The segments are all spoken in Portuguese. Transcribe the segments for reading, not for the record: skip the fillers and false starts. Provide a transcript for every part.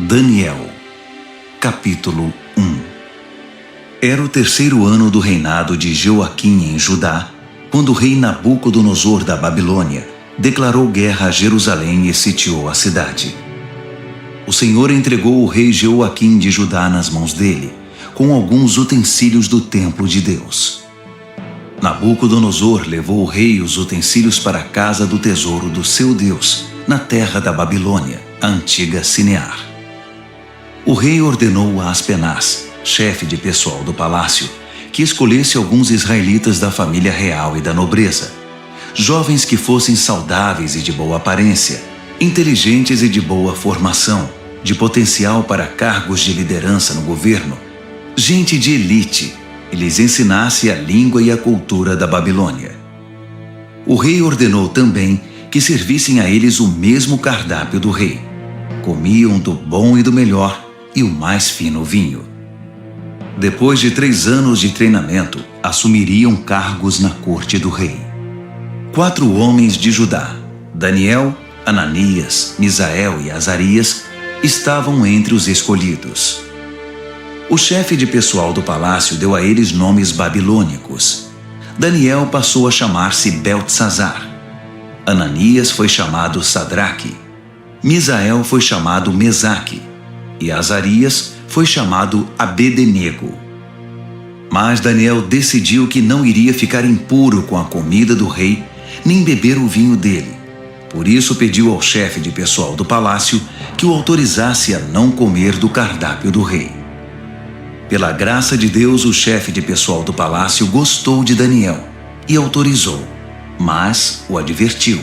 Daniel, capítulo 1. Era o 3º ano do reinado de Joaquim em Judá, quando o rei Nabucodonosor da Babilônia declarou guerra a Jerusalém e sitiou a cidade. O Senhor entregou o rei Joaquim de Judá nas mãos dele, com alguns utensílios do templo de Deus. Nabucodonosor levou o rei e os utensílios para a casa do tesouro do seu Deus, na terra da Babilônia, a antiga Sinear. O rei ordenou a Aspenaz, chefe de pessoal do palácio, que escolhesse alguns israelitas da família real e da nobreza, jovens que fossem saudáveis e de boa aparência, inteligentes e de boa formação, de potencial para cargos de liderança no governo, gente de elite, e lhes ensinasse a língua e a cultura da Babilônia. O rei ordenou também que servissem a eles o mesmo cardápio do rei. Comiam do bom e do melhor e o mais fino vinho. Depois de 3 anos de treinamento, assumiriam cargos na corte do rei. 4 homens de Judá, Daniel, Ananias, Misael e Azarias, estavam entre os escolhidos. O chefe de pessoal do palácio deu a eles nomes babilônicos. Daniel passou a chamar-se Beltesazar. Ananias foi chamado Sadraque. Misael foi chamado Mesaque. E Azarias foi chamado Abed-nego. Mas Daniel decidiu que não iria ficar impuro com a comida do rei, nem beber o vinho dele. Por isso pediu ao chefe de pessoal do palácio que o autorizasse a não comer do cardápio do rei. Pela graça de Deus, o chefe de pessoal do palácio gostou de Daniel e autorizou, mas o advertiu.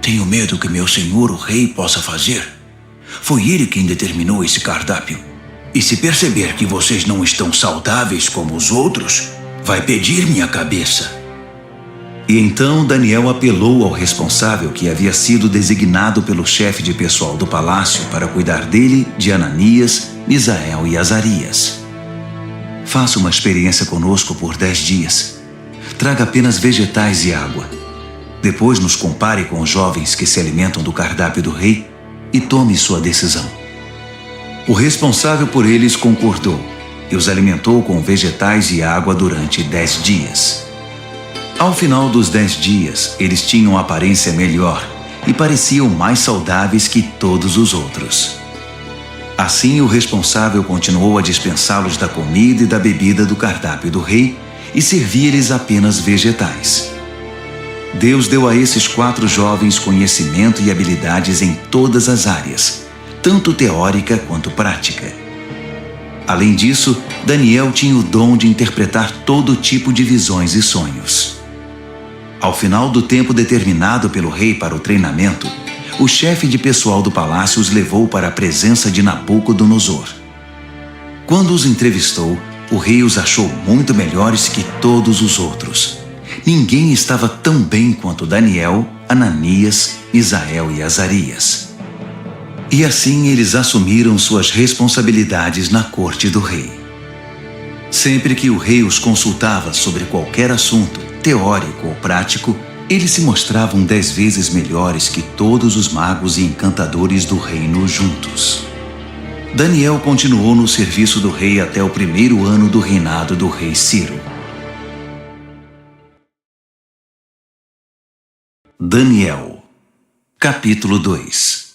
Tenho medo que meu senhor, o rei, possa fazer. Foi ele quem determinou esse cardápio. E se perceber que vocês não estão saudáveis como os outros, vai pedir minha cabeça. E então Daniel apelou ao responsável que havia sido designado pelo chefe de pessoal do palácio para cuidar dele, de Ananias, Misael e Azarias. Faça uma experiência conosco por 10 dias. Traga apenas vegetais e água. Depois nos compare com os jovens que se alimentam do cardápio do rei e tome sua decisão. O responsável por eles concordou e os alimentou com vegetais e água durante 10 dias. Ao final dos 10 dias, eles tinham aparência melhor e pareciam mais saudáveis que todos os outros. Assim, o responsável continuou a dispensá-los da comida e da bebida do cardápio do rei e servia-lhes apenas vegetais. Deus deu a esses 4 jovens conhecimento e habilidades em todas as áreas, tanto teórica quanto prática. Além disso, Daniel tinha o dom de interpretar todo tipo de visões e sonhos. Ao final do tempo determinado pelo rei para o treinamento, o chefe de pessoal do palácio os levou para a presença de Nabucodonosor. Quando os entrevistou, o rei os achou muito melhores que todos os outros. Ninguém estava tão bem quanto Daniel, Ananias, Misael e Azarias. E assim eles assumiram suas responsabilidades na corte do rei. Sempre que o rei os consultava sobre qualquer assunto, teórico ou prático, eles se mostravam 10 vezes melhores que todos os magos e encantadores do reino juntos. Daniel continuou no serviço do rei até o 1º ano do reinado do rei Ciro. Daniel, capítulo 2.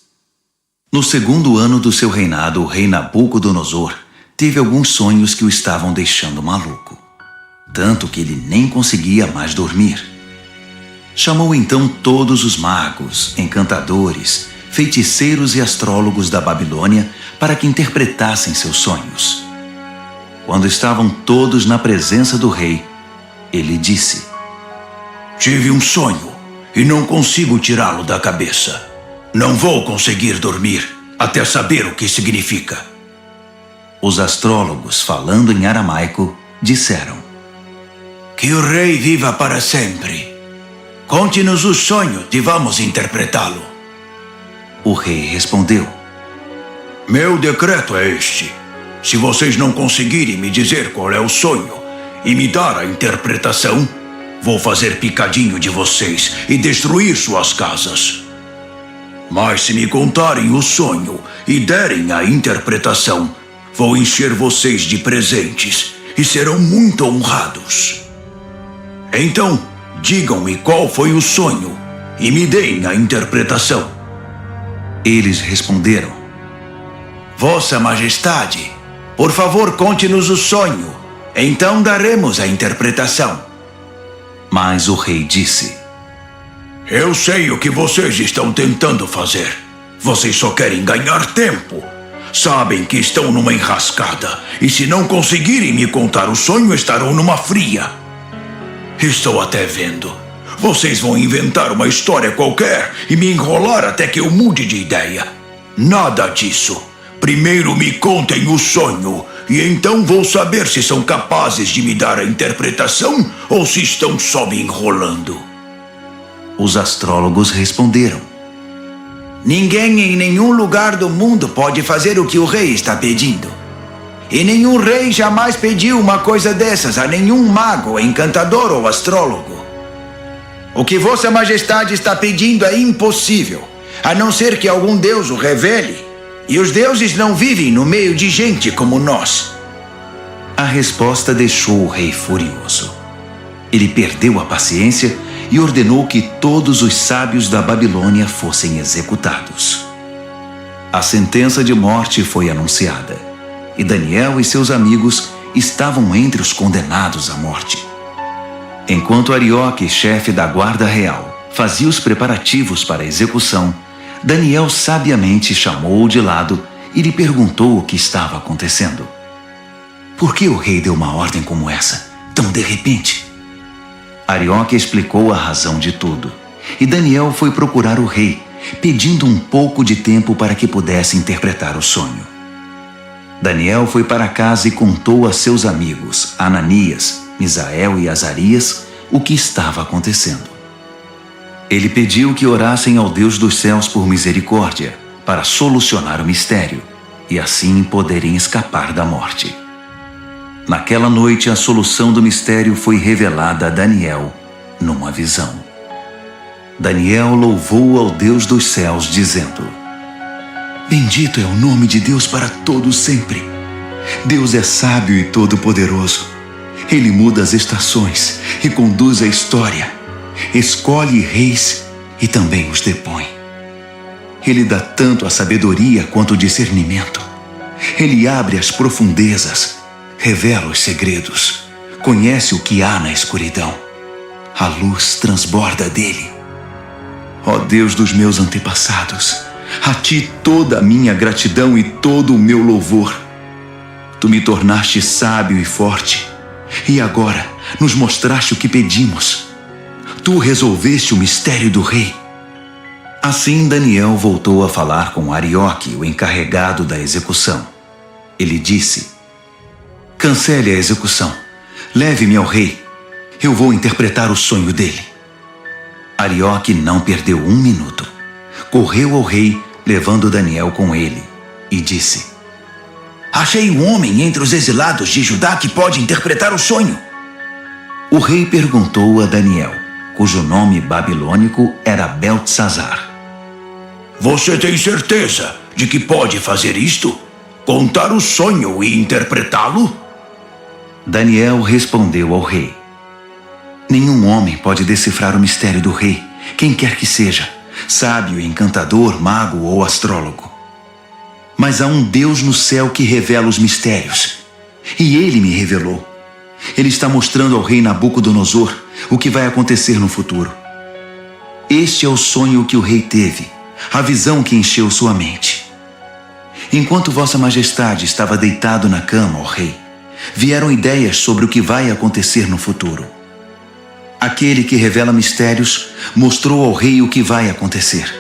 No 2º ano do seu reinado, o rei Nabucodonosor teve alguns sonhos que o estavam deixando maluco, tanto que ele nem conseguia mais dormir. Chamou então todos os magos, encantadores, feiticeiros e astrólogos da Babilônia para que interpretassem seus sonhos. Quando estavam todos na presença do rei, ele disse: Tive um sonho e não consigo tirá-lo da cabeça. Não vou conseguir dormir até saber o que significa. Os astrólogos, falando em aramaico, disseram: Que o rei viva para sempre. Conte-nos o sonho e vamos interpretá-lo. O rei respondeu: Meu decreto é este. Se vocês não conseguirem me dizer qual é o sonho e me dar a interpretação, vou fazer picadinho de vocês e destruir suas casas. Mas se me contarem o sonho e derem a interpretação, vou encher vocês de presentes e serão muito honrados. Então, digam-me qual foi o sonho e me deem a interpretação. Eles responderam: Vossa Majestade, por favor, conte-nos o sonho, então daremos a interpretação. Mas o rei disse: Eu sei o que vocês estão tentando fazer. Vocês só querem ganhar tempo. Sabem que estão numa enrascada e se não conseguirem me contar o sonho, estarão numa fria. Estou até vendo. Vocês vão inventar uma história qualquer e me enrolar até que eu mude de ideia. Nada disso. Primeiro me contem o sonho e então vou saber se são capazes de me dar a interpretação ou se estão só me enrolando. Os astrólogos responderam: Ninguém em nenhum lugar do mundo pode fazer o que o rei está pedindo. E nenhum rei jamais pediu uma coisa dessas a nenhum mago, encantador ou astrólogo. O que Vossa Majestade está pedindo é impossível, a não ser que algum deus o revele. E os deuses não vivem no meio de gente como nós. A resposta deixou o rei furioso. Ele perdeu a paciência e ordenou que todos os sábios da Babilônia fossem executados. A sentença de morte foi anunciada, e Daniel e seus amigos estavam entre os condenados à morte. Enquanto Arioque, chefe da guarda real, fazia os preparativos para a execução, Daniel sabiamente chamou-o de lado e lhe perguntou o que estava acontecendo. Por que o rei deu uma ordem como essa, tão de repente? Arioque explicou a razão de tudo, e Daniel foi procurar o rei, pedindo um pouco de tempo para que pudesse interpretar o sonho. Daniel foi para casa e contou a seus amigos, Ananias, Misael e Azarias, o que estava acontecendo. Ele pediu que orassem ao Deus dos céus por misericórdia, para solucionar o mistério, e assim poderem escapar da morte. Naquela noite, a solução do mistério foi revelada a Daniel numa visão. Daniel louvou ao Deus dos céus, dizendo: Bendito é o nome de Deus para todo sempre. Deus é sábio e todo-poderoso. Ele muda as estações e conduz a história. Escolhe reis e também os depõe. Ele dá tanto a sabedoria quanto o discernimento. Ele abre as profundezas, revela os segredos, conhece o que há na escuridão. A luz transborda dele. Ó Deus dos meus antepassados, a ti toda a minha gratidão e todo o meu louvor. Tu me tornaste sábio e forte, e agora nos mostraste o que pedimos. Tu resolveste o mistério do rei. Assim Daniel voltou a falar com Arioque, o encarregado da execução. Ele disse: Cancele a execução. Leve-me ao rei. Eu vou interpretar o sonho dele. Arioque não perdeu um minuto. Correu ao rei, levando Daniel com ele, e disse: Achei um homem entre os exilados de Judá que pode interpretar o sonho. O rei perguntou a Daniel, cujo nome babilônico era Beltesazar: Você tem certeza de que pode fazer isto? Contar o sonho e interpretá-lo? Daniel respondeu ao rei: Nenhum homem pode decifrar o mistério do rei, quem quer que seja, sábio, encantador, mago ou astrólogo. Mas há um Deus no céu que revela os mistérios, e ele me revelou. Ele está mostrando ao rei Nabucodonosor o que vai acontecer no futuro. Este é o sonho que o rei teve, a visão que encheu sua mente. Enquanto Vossa Majestade estava deitado na cama, ó rei, vieram ideias sobre o que vai acontecer no futuro. Aquele que revela mistérios mostrou ao rei o que vai acontecer.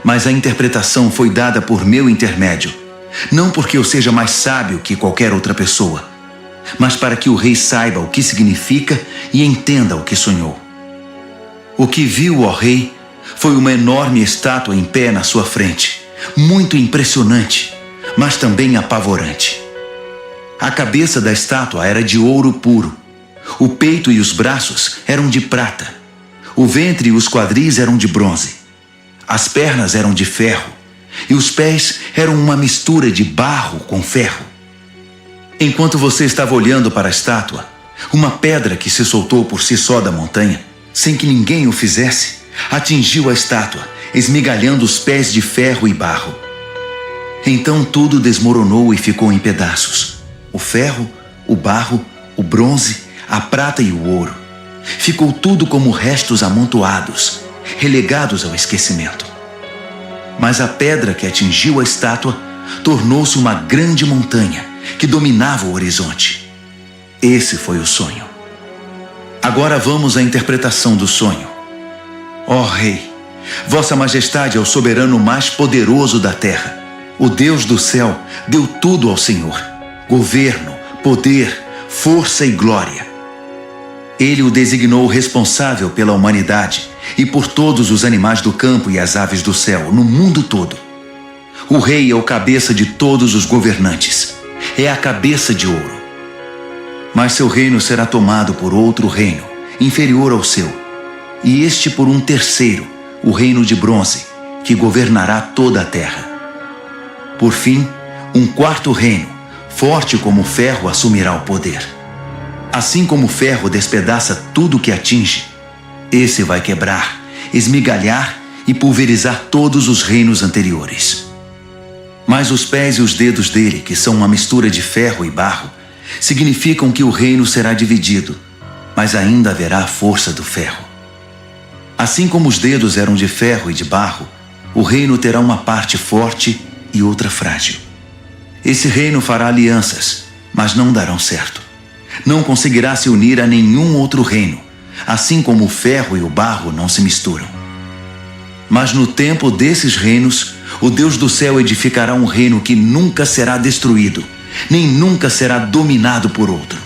Mas a interpretação foi dada por meu intermédio, não porque eu seja mais sábio que qualquer outra pessoa, mas para que o rei saiba o que significa e entenda o que sonhou. O que viu, ó rei, foi uma enorme estátua em pé na sua frente, muito impressionante, mas também apavorante. A cabeça da estátua era de ouro puro. O peito e os braços eram de prata. O ventre e os quadris eram de bronze. As pernas eram de ferro e os pés eram uma mistura de barro com ferro. Enquanto você estava olhando para a estátua, uma pedra que se soltou por si só da montanha, sem que ninguém o fizesse, atingiu a estátua, esmigalhando os pés de ferro e barro. Então tudo desmoronou e ficou em pedaços. O ferro, o barro, o bronze, a prata e o ouro. Ficou tudo como restos amontoados, relegados ao esquecimento. Mas a pedra que atingiu a estátua tornou-se uma grande montanha que dominava o horizonte. Esse foi o sonho. Agora vamos à interpretação do sonho. Ó Rei, Vossa Majestade é o soberano mais poderoso da terra. O Deus do céu deu tudo ao Senhor: governo, poder, força e glória. Ele o designou responsável pela humanidade e por todos os animais do campo e as aves do céu, no mundo todo. O rei é o cabeça de todos os governantes. É a cabeça de ouro. Mas seu reino será tomado por outro reino, inferior ao seu, e este por um terceiro, o reino de bronze, que governará toda a terra. Por fim, um quarto reino, forte como o ferro, assumirá o poder. Assim como o ferro despedaça tudo que atinge, esse vai quebrar, esmigalhar e pulverizar todos os reinos anteriores. Mas os pés e os dedos dele, que são uma mistura de ferro e barro, significam que o reino será dividido, mas ainda haverá a força do ferro. Assim como os dedos eram de ferro e de barro, o reino terá uma parte forte e outra frágil. Esse reino fará alianças, mas não darão certo. Não conseguirá se unir a nenhum outro reino, assim como o ferro e o barro não se misturam. Mas no tempo desses reinos, o Deus do céu edificará um reino que nunca será destruído, nem nunca será dominado por outro.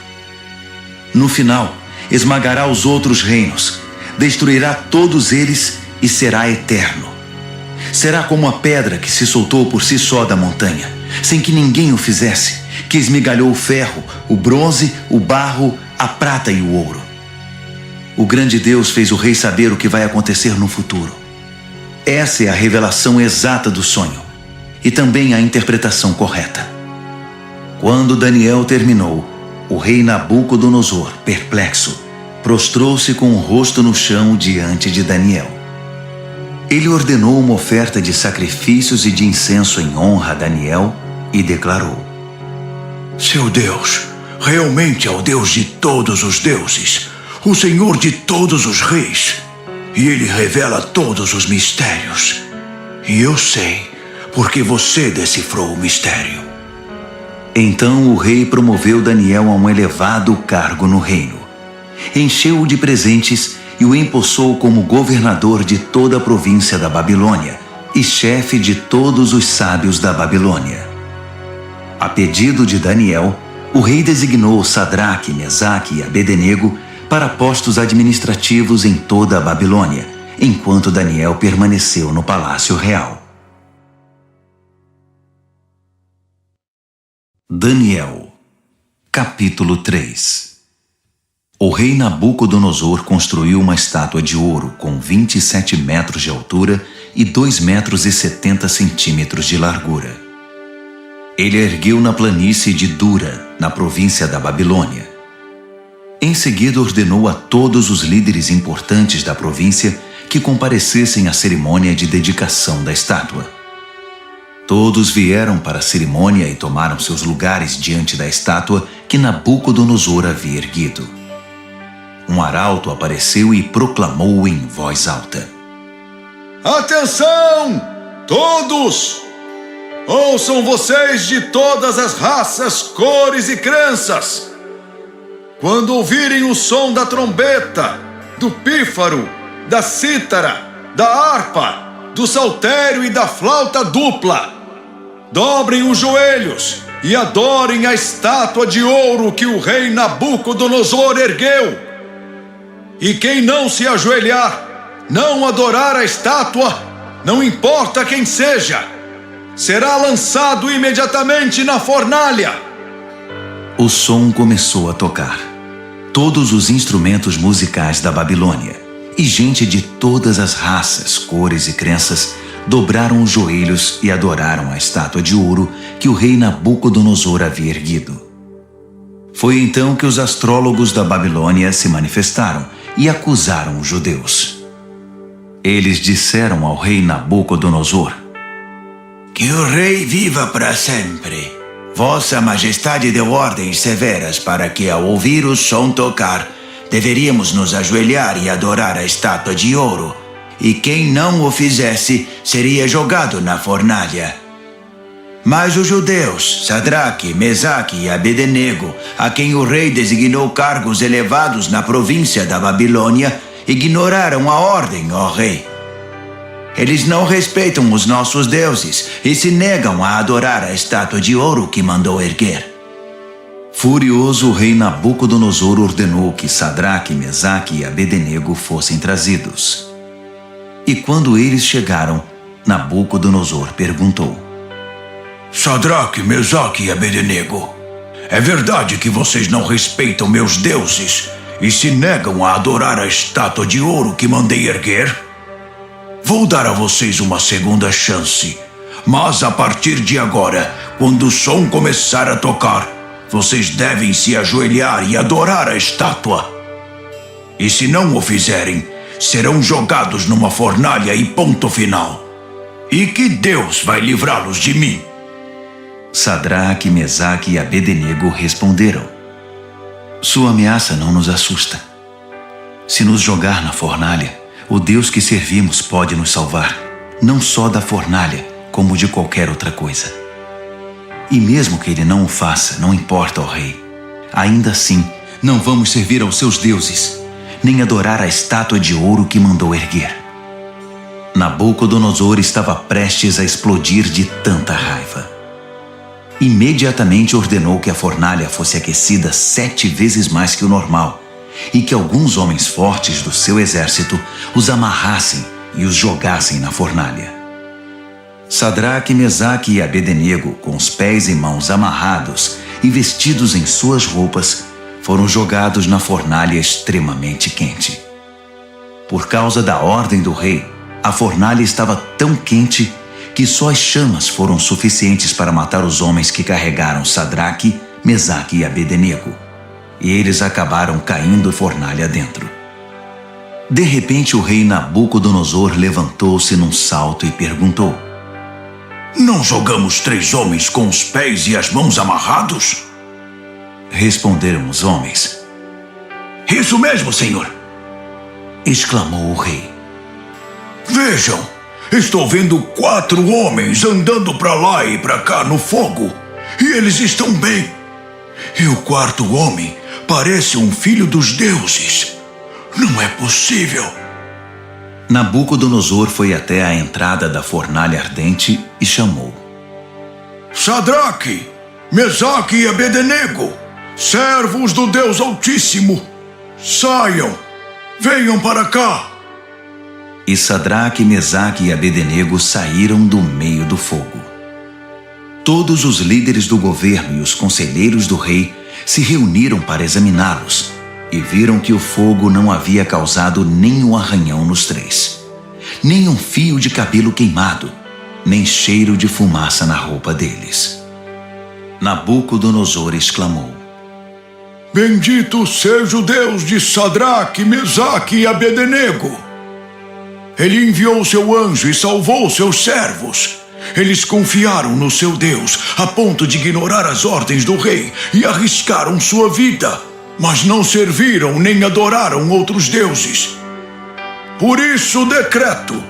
No final, esmagará os outros reinos, destruirá todos eles e será eterno. Será como a pedra que se soltou por si só da montanha, sem que ninguém o fizesse, que esmigalhou o ferro, o bronze, o barro, a prata e o ouro. O grande Deus fez o rei saber o que vai acontecer no futuro. Essa é a revelação exata do sonho e também a interpretação correta. Quando Daniel terminou, o rei Nabucodonosor, perplexo, prostrou-se com o rosto no chão diante de Daniel. Ele ordenou uma oferta de sacrifícios e de incenso em honra a Daniel e declarou: Seu Deus realmente é o Deus de todos os deuses, o Senhor de todos os reis, e Ele revela todos os mistérios. E eu sei, porque você decifrou o mistério. Então o rei promoveu Daniel a um elevado cargo no reino. Encheu-o de presentes e o empossou como governador de toda a província da Babilônia e chefe de todos os sábios da Babilônia. A pedido de Daniel, o rei designou Sadraque, Mesaque e Abednego para postos administrativos em toda a Babilônia, enquanto Daniel permaneceu no palácio real. Daniel, capítulo 3. O rei Nabucodonosor construiu uma estátua de ouro com 27 metros de altura e 2 metros e 70 centímetros de largura. Ele a ergueu na planície de Dura, na província da Babilônia. Em seguida ordenou a todos os líderes importantes da província que comparecessem à cerimônia de dedicação da estátua. Todos vieram para a cerimônia e tomaram seus lugares diante da estátua que Nabucodonosor havia erguido. Um arauto apareceu e proclamou em voz alta: Atenção, todos! Ouçam vocês de todas as raças, cores e crenças! Quando ouvirem o som da trombeta, do pífaro, da cítara, da harpa, do saltério e da flauta dupla, dobrem os joelhos e adorem a estátua de ouro que o rei Nabucodonosor ergueu. E quem não se ajoelhar, não adorar a estátua, não importa quem seja, será lançado imediatamente na fornalha. O som começou a tocar. Todos os instrumentos musicais da Babilônia, E gente de todas as raças, cores e crenças dobraram os joelhos e adoraram a estátua de ouro que o rei Nabucodonosor havia erguido. Foi então que os astrólogos da Babilônia se manifestaram e acusaram os judeus. Eles disseram ao rei Nabucodonosor: Que o rei viva para sempre. Vossa Majestade deu ordens severas para que, ao ouvir o som tocar, deveríamos nos ajoelhar e adorar a estátua de ouro, e quem não o fizesse seria jogado na fornalha. Mas os judeus, Sadraque, Mesaque e Abednego, a quem o rei designou cargos elevados na província da Babilônia, ignoraram a ordem, ó rei. Eles não respeitam os nossos deuses e se negam a adorar a estátua de ouro que mandou erguer. Furioso, o rei Nabucodonosor ordenou que Sadraque, Mesaque e Abednego fossem trazidos. E quando eles chegaram, Nabucodonosor perguntou: Sadraque, Mesaque e Abednego, é verdade que vocês não respeitam meus deuses e se negam a adorar a estátua de ouro que mandei erguer? Vou dar a vocês uma segunda chance, mas a partir de agora, quando o som começar a tocar, vocês devem se ajoelhar e adorar a estátua. E se não o fizerem, serão jogados numa fornalha e ponto final. E que Deus vai livrá-los de mim? Sadraque, Mesaque e Abednego responderam: Sua ameaça não nos assusta. Se nos jogar na fornalha, o Deus que servimos pode nos salvar, não só da fornalha, como de qualquer outra coisa. E mesmo que ele não o faça, não importa, ó rei. Ainda assim, não vamos servir aos seus deuses, nem adorar a estátua de ouro que mandou erguer. Nabucodonosor estava prestes a explodir de tanta raiva. Imediatamente ordenou que a fornalha fosse aquecida 7 vezes mais que o normal e que alguns homens fortes do seu exército os amarrassem e os jogassem na fornalha. Sadraque, Mesaque e Abednego, com os pés e mãos amarrados e vestidos em suas roupas, foram jogados na fornalha extremamente quente. Por causa da ordem do rei, a fornalha estava tão quente que só as chamas foram suficientes para matar os homens que carregaram Sadraque, Mesaque e Abednego, e eles acabaram caindo fornalha dentro. De repente, o rei Nabucodonosor levantou-se num salto e perguntou: Não jogamos 3 homens com os pés e as mãos amarrados? Responderam os homens. Isso mesmo, senhor! Exclamou o rei. Vejam, estou vendo 4 homens andando para lá e para cá no fogo, e eles estão bem. E o 4º homem parece um filho dos deuses. Não é possível. Nabucodonosor foi até a entrada da fornalha ardente e chamou: Sadraque, Mesaque e Abednego, servos do Deus Altíssimo, saiam, venham para cá. E Sadraque, Mesaque e Abednego saíram do meio do fogo. Todos os líderes do governo e os conselheiros do rei se reuniram para examiná-los e viram que o fogo não havia causado nenhum arranhão nos 3, nem um fio de cabelo queimado, nem cheiro de fumaça na roupa deles. Nabucodonosor exclamou: Bendito seja o Deus de Sadraque, Mesaque e Abednego! Ele enviou seu anjo e salvou seus servos. Eles confiaram no seu Deus a ponto de ignorar as ordens do rei e arriscaram sua vida, mas não serviram nem adoraram outros deuses. Por isso decreto: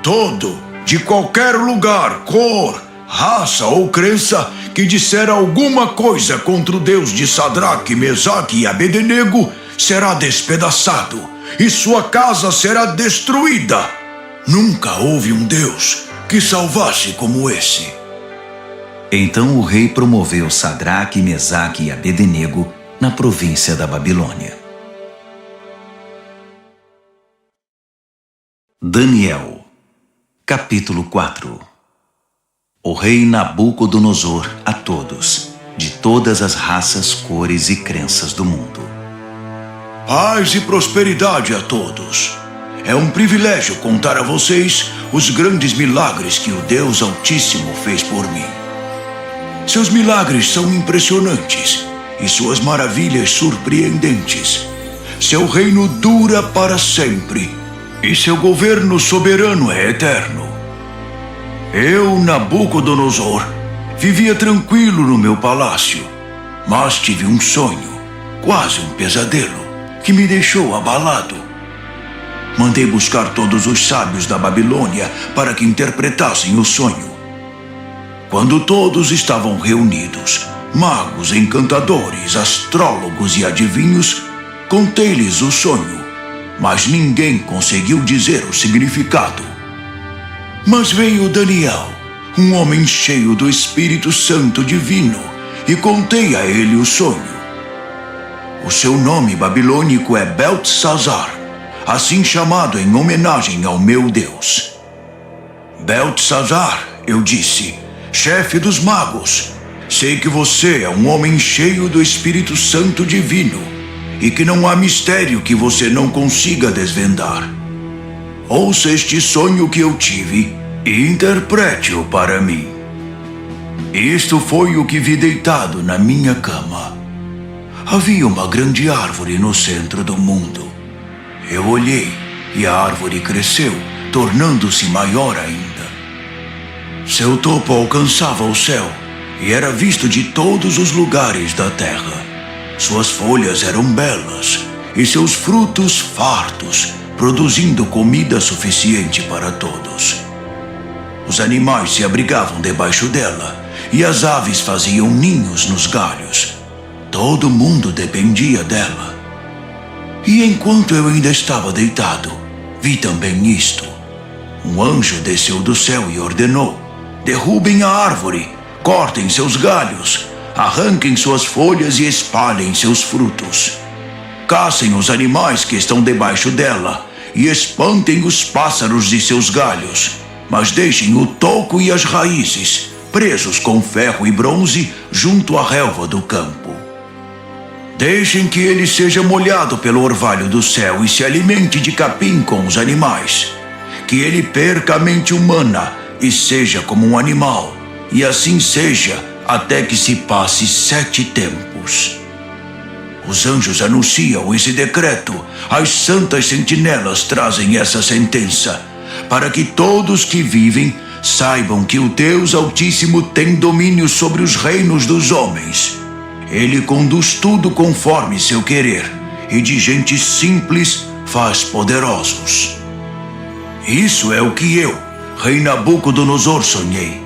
todo, de qualquer lugar, cor, raça ou crença, que disser alguma coisa contra o Deus de Sadraque, Mesaque e Abednego, será despedaçado e sua casa será destruída. Nunca houve um Deus que salvasse como esse. Então o rei promoveu Sadraque, Mesaque e Abednego na província da Babilônia. Daniel, capítulo 4. O rei Nabucodonosor a todos, de todas as raças, cores e crenças do mundo. Paz e prosperidade a todos. É um privilégio contar a vocês os grandes milagres que o Deus Altíssimo fez por mim. Seus milagres são impressionantes e suas maravilhas surpreendentes. Seu reino dura para sempre e seu governo soberano é eterno. Eu, Nabucodonosor, vivia tranquilo no meu palácio, mas tive um sonho, quase um pesadelo, que me deixou abalado. Mandei buscar todos os sábios da Babilônia para que interpretassem o sonho. Quando todos estavam reunidos, magos, encantadores, astrólogos e adivinhos, contei-lhes o sonho, mas ninguém conseguiu dizer o significado. Mas veio Daniel, um homem cheio do Espírito Santo divino, e contei a ele o sonho. O seu nome babilônico é Beltesazar, assim chamado em homenagem ao meu Deus. Beltesazar, eu disse, chefe dos magos, sei que você é um homem cheio do Espírito Santo divino e que não há mistério que você não consiga desvendar. Ouça este sonho que eu tive e interprete-o para mim. Isto foi o que vi deitado na minha cama. Havia uma grande árvore no centro do mundo. Eu olhei e a árvore cresceu, tornando-se maior ainda. Seu topo alcançava o céu e era visto de todos os lugares da terra. Suas folhas eram belas e seus frutos fartos, produzindo comida suficiente para todos. Os animais se abrigavam debaixo dela e as aves faziam ninhos nos galhos. Todo mundo dependia dela. E enquanto eu ainda estava deitado, vi também isto. Um anjo desceu do céu e ordenou: derrubem a árvore, cortem seus galhos, arranquem suas folhas e espalhem seus frutos. Caçem os animais que estão debaixo dela e espantem os pássaros de seus galhos, mas deixem o toco e as raízes presos com ferro e bronze junto à relva do campo. Deixem que ele seja molhado pelo orvalho do céu e se alimente de capim com os animais. Que ele perca a mente humana e seja como um animal, e assim seja até que se passe 7 tempos. Os anjos anunciam esse decreto, as santas sentinelas trazem essa sentença, para que todos que vivem saibam que o Deus Altíssimo tem domínio sobre os reinos dos homens. Ele conduz tudo conforme seu querer, e de gente simples faz poderosos. Isso é o que eu, rei Nabucodonosor, sonhei.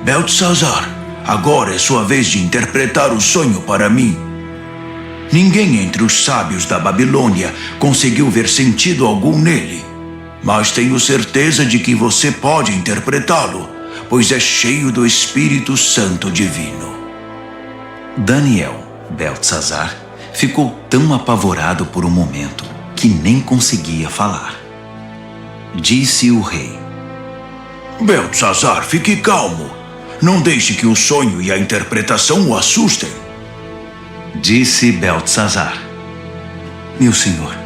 Beltesazar, agora é sua vez de interpretar o sonho para mim. Ninguém entre os sábios da Babilônia conseguiu ver sentido algum nele, mas tenho certeza de que você pode interpretá-lo, pois é cheio do Espírito Santo divino. Daniel, Beltesazar, ficou tão apavorado por um momento que nem conseguia falar. Disse o rei: Beltesazar, fique calmo. Não deixe que o sonho e a interpretação o assustem. Disse Beltesazar: meu senhor,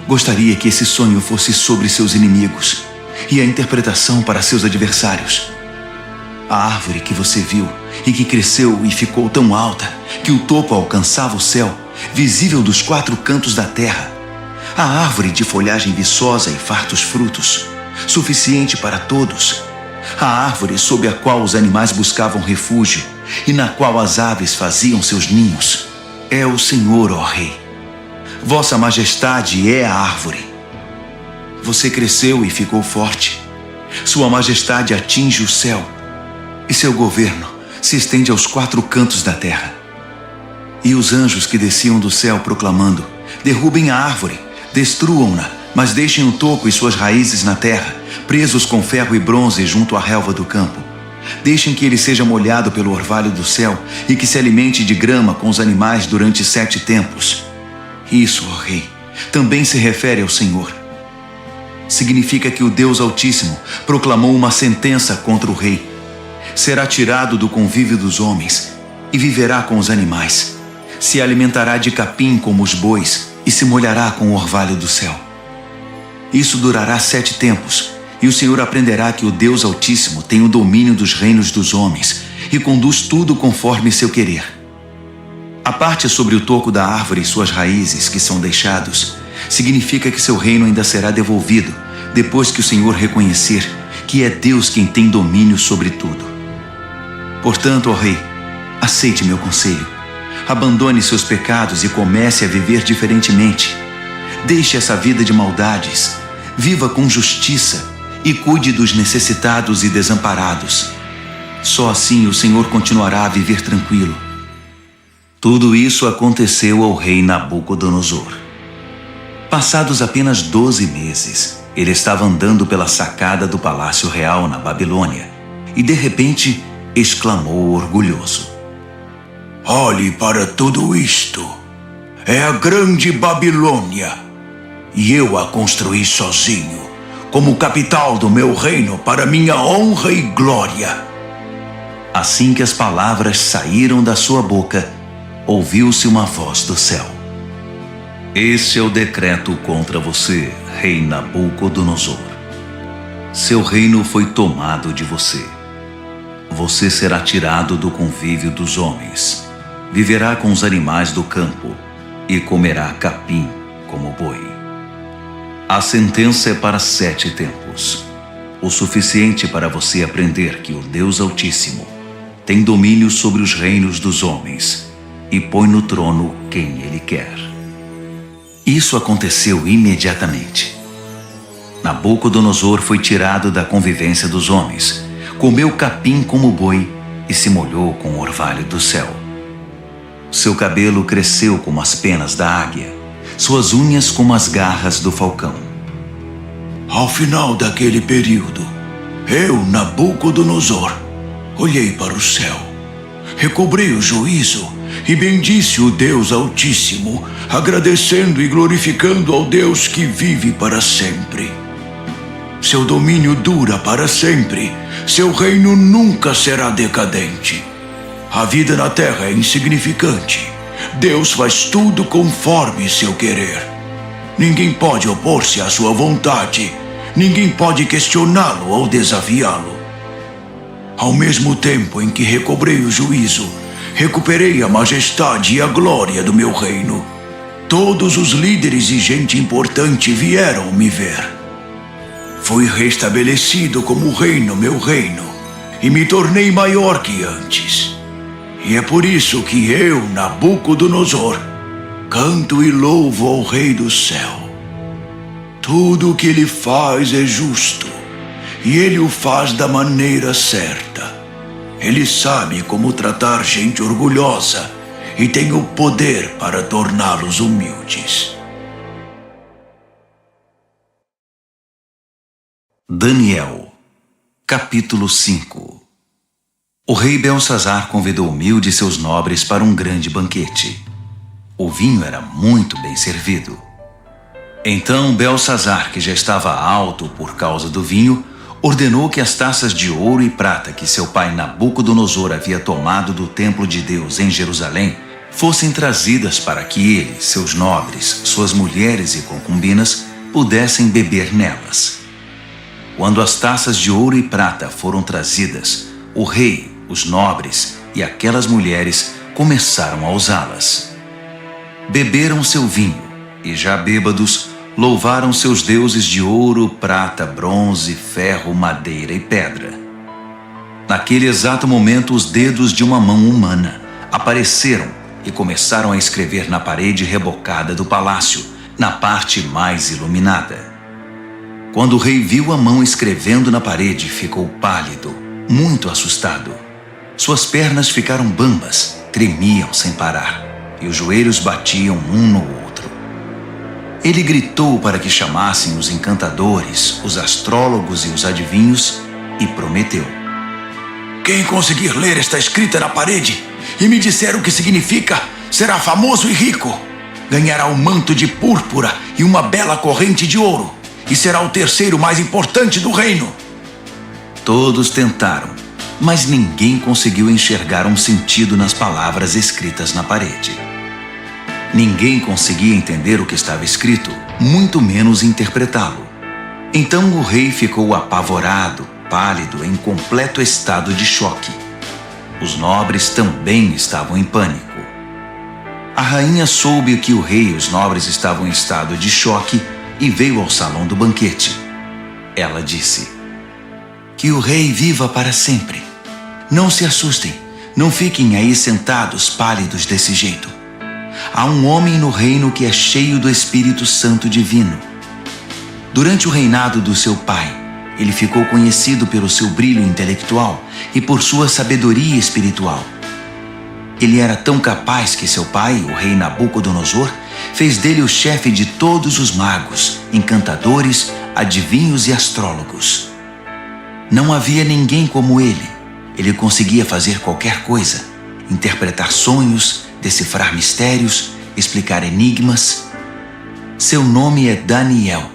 gostaria que esse sonho fosse sobre seus inimigos e a interpretação para seus adversários. A árvore que você viu e que cresceu e ficou tão alta que o topo alcançava o céu, visível dos 4 cantos da terra. A árvore de folhagem viçosa e fartos frutos, suficiente para todos. A árvore sob a qual os animais buscavam refúgio e na qual as aves faziam seus ninhos. É o Senhor, ó Rei. Vossa Majestade é a árvore. Você cresceu e ficou forte. Sua Majestade atinge o céu e seu governo se estende aos 4 cantos da terra. E os anjos que desciam do céu proclamando: derrubem a árvore, destruam-na, mas deixem o toco e suas raízes na terra, presos com ferro e bronze junto à relva do campo. Deixem que ele seja molhado pelo orvalho do céu e que se alimente de grama com os animais durante 7 tempos. Isso, ó Rei, também se refere ao Senhor. Significa que o Deus Altíssimo proclamou uma sentença contra o rei. Será tirado do convívio dos homens e viverá com os animais. Se alimentará de capim como os bois e se molhará com o orvalho do céu. Isso durará 7 tempos, e o Senhor aprenderá que o Deus Altíssimo tem o domínio dos reinos dos homens e conduz tudo conforme seu querer. A parte sobre o toco da árvore e suas raízes que são deixados significa que seu reino ainda será devolvido depois que o Senhor reconhecer que é Deus quem tem domínio sobre tudo. Portanto, ó rei, aceite meu conselho. Abandone seus pecados e comece a viver diferentemente. Deixe essa vida de maldades. Viva com justiça e cuide dos necessitados e desamparados. Só assim o Senhor continuará a viver tranquilo. Tudo isso aconteceu ao rei Nabucodonosor. Passados apenas 12 meses, ele estava andando pela sacada do palácio real na Babilônia e, de repente, exclamou orgulhoso: Olhe para tudo isto. É a grande Babilônia. E eu a construí sozinho, como capital do meu reino, para minha honra e glória. Assim que as palavras saíram da sua boca, ouviu-se uma voz do céu: Esse é o decreto contra você, rei Nabucodonosor. Seu reino foi tomado de você. Você será tirado do convívio dos homens, viverá com os animais do campo e comerá capim como boi. A sentença é para 7 tempos, o suficiente para você aprender que o Deus Altíssimo tem domínio sobre os reinos dos homens e põe no trono quem ele quer. Isso aconteceu imediatamente. Nabucodonosor foi tirado da convivência dos homens, comeu capim como boi e se molhou com o orvalho do céu. Seu cabelo cresceu como as penas da águia, suas unhas como as garras do falcão. Ao final daquele período, eu, Nabucodonosor, olhei para o céu, recobrei o juízo e bendisse o Deus Altíssimo, agradecendo e glorificando ao Deus que vive para sempre. Seu domínio dura para sempre, seu reino nunca será decadente. A vida na terra é insignificante. Deus faz tudo conforme seu querer. Ninguém pode opor-se à sua vontade. Ninguém pode questioná-lo ou desafiá-lo. Ao mesmo tempo em que recobrei o juízo, recuperei a majestade e a glória do meu reino. Todos os líderes e gente importante vieram me ver. Fui restabelecido como rei no meu reino e me tornei maior que antes. E é por isso que eu, Nabucodonosor, canto e louvo ao Rei do céu. Tudo o que ele faz é justo, e ele o faz da maneira certa. Ele sabe como tratar gente orgulhosa e tem o poder para torná-los humildes. Daniel, capítulo 5. O rei Belsazar convidou Humilde e seus nobres para um grande banquete. O vinho era muito bem servido. Então Belsazar, que já estava alto por causa do vinho, ordenou que as taças de ouro e prata que seu pai Nabucodonosor havia tomado do templo de Deus em Jerusalém fossem trazidas para que ele, seus nobres, suas mulheres e concubinas pudessem beber nelas. Quando as taças de ouro e prata foram trazidas, o rei, os nobres e aquelas mulheres começaram a usá-las. Beberam seu vinho e, já bêbados, louvaram seus deuses de ouro, prata, bronze, ferro, madeira e pedra. Naquele exato momento, os dedos de uma mão humana apareceram e começaram a escrever na parede rebocada do palácio, na parte mais iluminada. Quando o rei viu a mão escrevendo na parede, ficou pálido, muito assustado. Suas pernas ficaram bambas, tremiam sem parar, e os joelhos batiam um no outro. Ele gritou para que chamassem os encantadores, os astrólogos e os adivinhos, e prometeu: Quem conseguir ler esta escrita na parede e me disser o que significa, será famoso e rico. Ganhará um manto de púrpura e uma bela corrente de ouro, e será o terceiro mais importante do reino. Todos tentaram, mas ninguém conseguiu enxergar um sentido nas palavras escritas na parede. Ninguém conseguia entender o que estava escrito, muito menos interpretá-lo. Então o rei ficou apavorado, pálido, em completo estado de choque. Os nobres também estavam em pânico. A rainha soube que o rei e os nobres estavam em estado de choque e veio ao salão do banquete. Ela disse: "Que o rei viva para sempre. Não se assustem, não fiquem aí sentados pálidos desse jeito. Há um homem no reino que é cheio do Espírito Santo divino. Durante o reinado do seu pai, ele ficou conhecido pelo seu brilho intelectual e por sua sabedoria espiritual. Ele era tão capaz que seu pai, o rei Nabucodonosor, fez dele o chefe de todos os magos, encantadores, adivinhos e astrólogos. Não havia ninguém como ele. Ele conseguia fazer qualquer coisa: interpretar sonhos, decifrar mistérios, explicar enigmas. Seu nome é Daniel,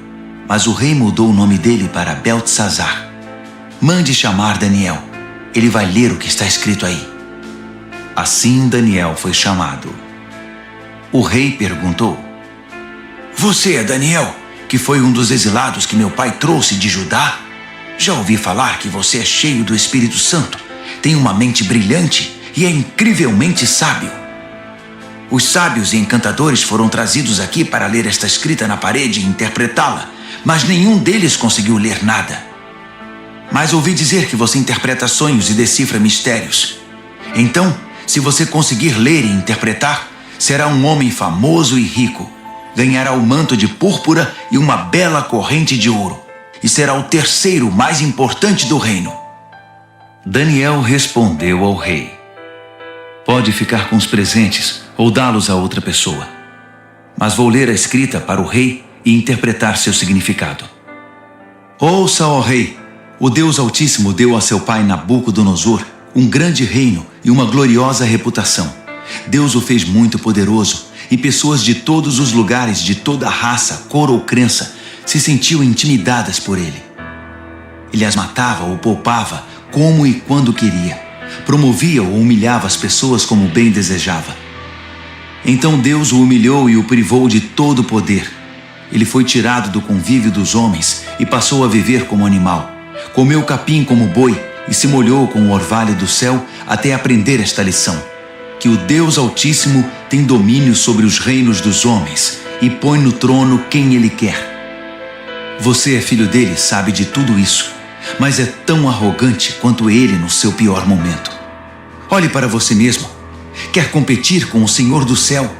mas o rei mudou o nome dele para Beltesazar. Mande chamar Daniel. Ele vai ler o que está escrito aí." Assim Daniel foi chamado. O rei perguntou: "Você é Daniel, que foi um dos exilados que meu pai trouxe de Judá? Já ouvi falar que você é cheio do Espírito Santo, tem uma mente brilhante e é incrivelmente sábio. Os sábios e encantadores foram trazidos aqui para ler esta escrita na parede e interpretá-la, mas nenhum deles conseguiu ler nada. Mas ouvi dizer que você interpreta sonhos e decifra mistérios. Então, se você conseguir ler e interpretar, será um homem famoso e rico. Ganhará o manto de púrpura e uma bela corrente de ouro, e será o terceiro mais importante do reino." Daniel respondeu ao rei: "Pode ficar com os presentes ou dá-los a outra pessoa, mas vou ler a escrita para o rei e interpretar seu significado. Ouça, ó rei, o Deus Altíssimo deu a seu pai Nabucodonosor um grande reino e uma gloriosa reputação. Deus o fez muito poderoso e pessoas de todos os lugares, de toda raça, cor ou crença, se sentiam intimidadas por ele. Ele as matava ou poupava como e quando queria. Promovia ou humilhava as pessoas como bem desejava. Então Deus o humilhou e o privou de todo o poder. Ele foi tirado do convívio dos homens e passou a viver como animal. Comeu capim como boi e se molhou com o orvalho do céu até aprender esta lição: que o Deus Altíssimo tem domínio sobre os reinos dos homens e põe no trono quem ele quer. Você é filho dele, sabe de tudo isso, mas é tão arrogante quanto ele no seu pior momento. Olhe para você mesmo. Quer competir com o Senhor do céu?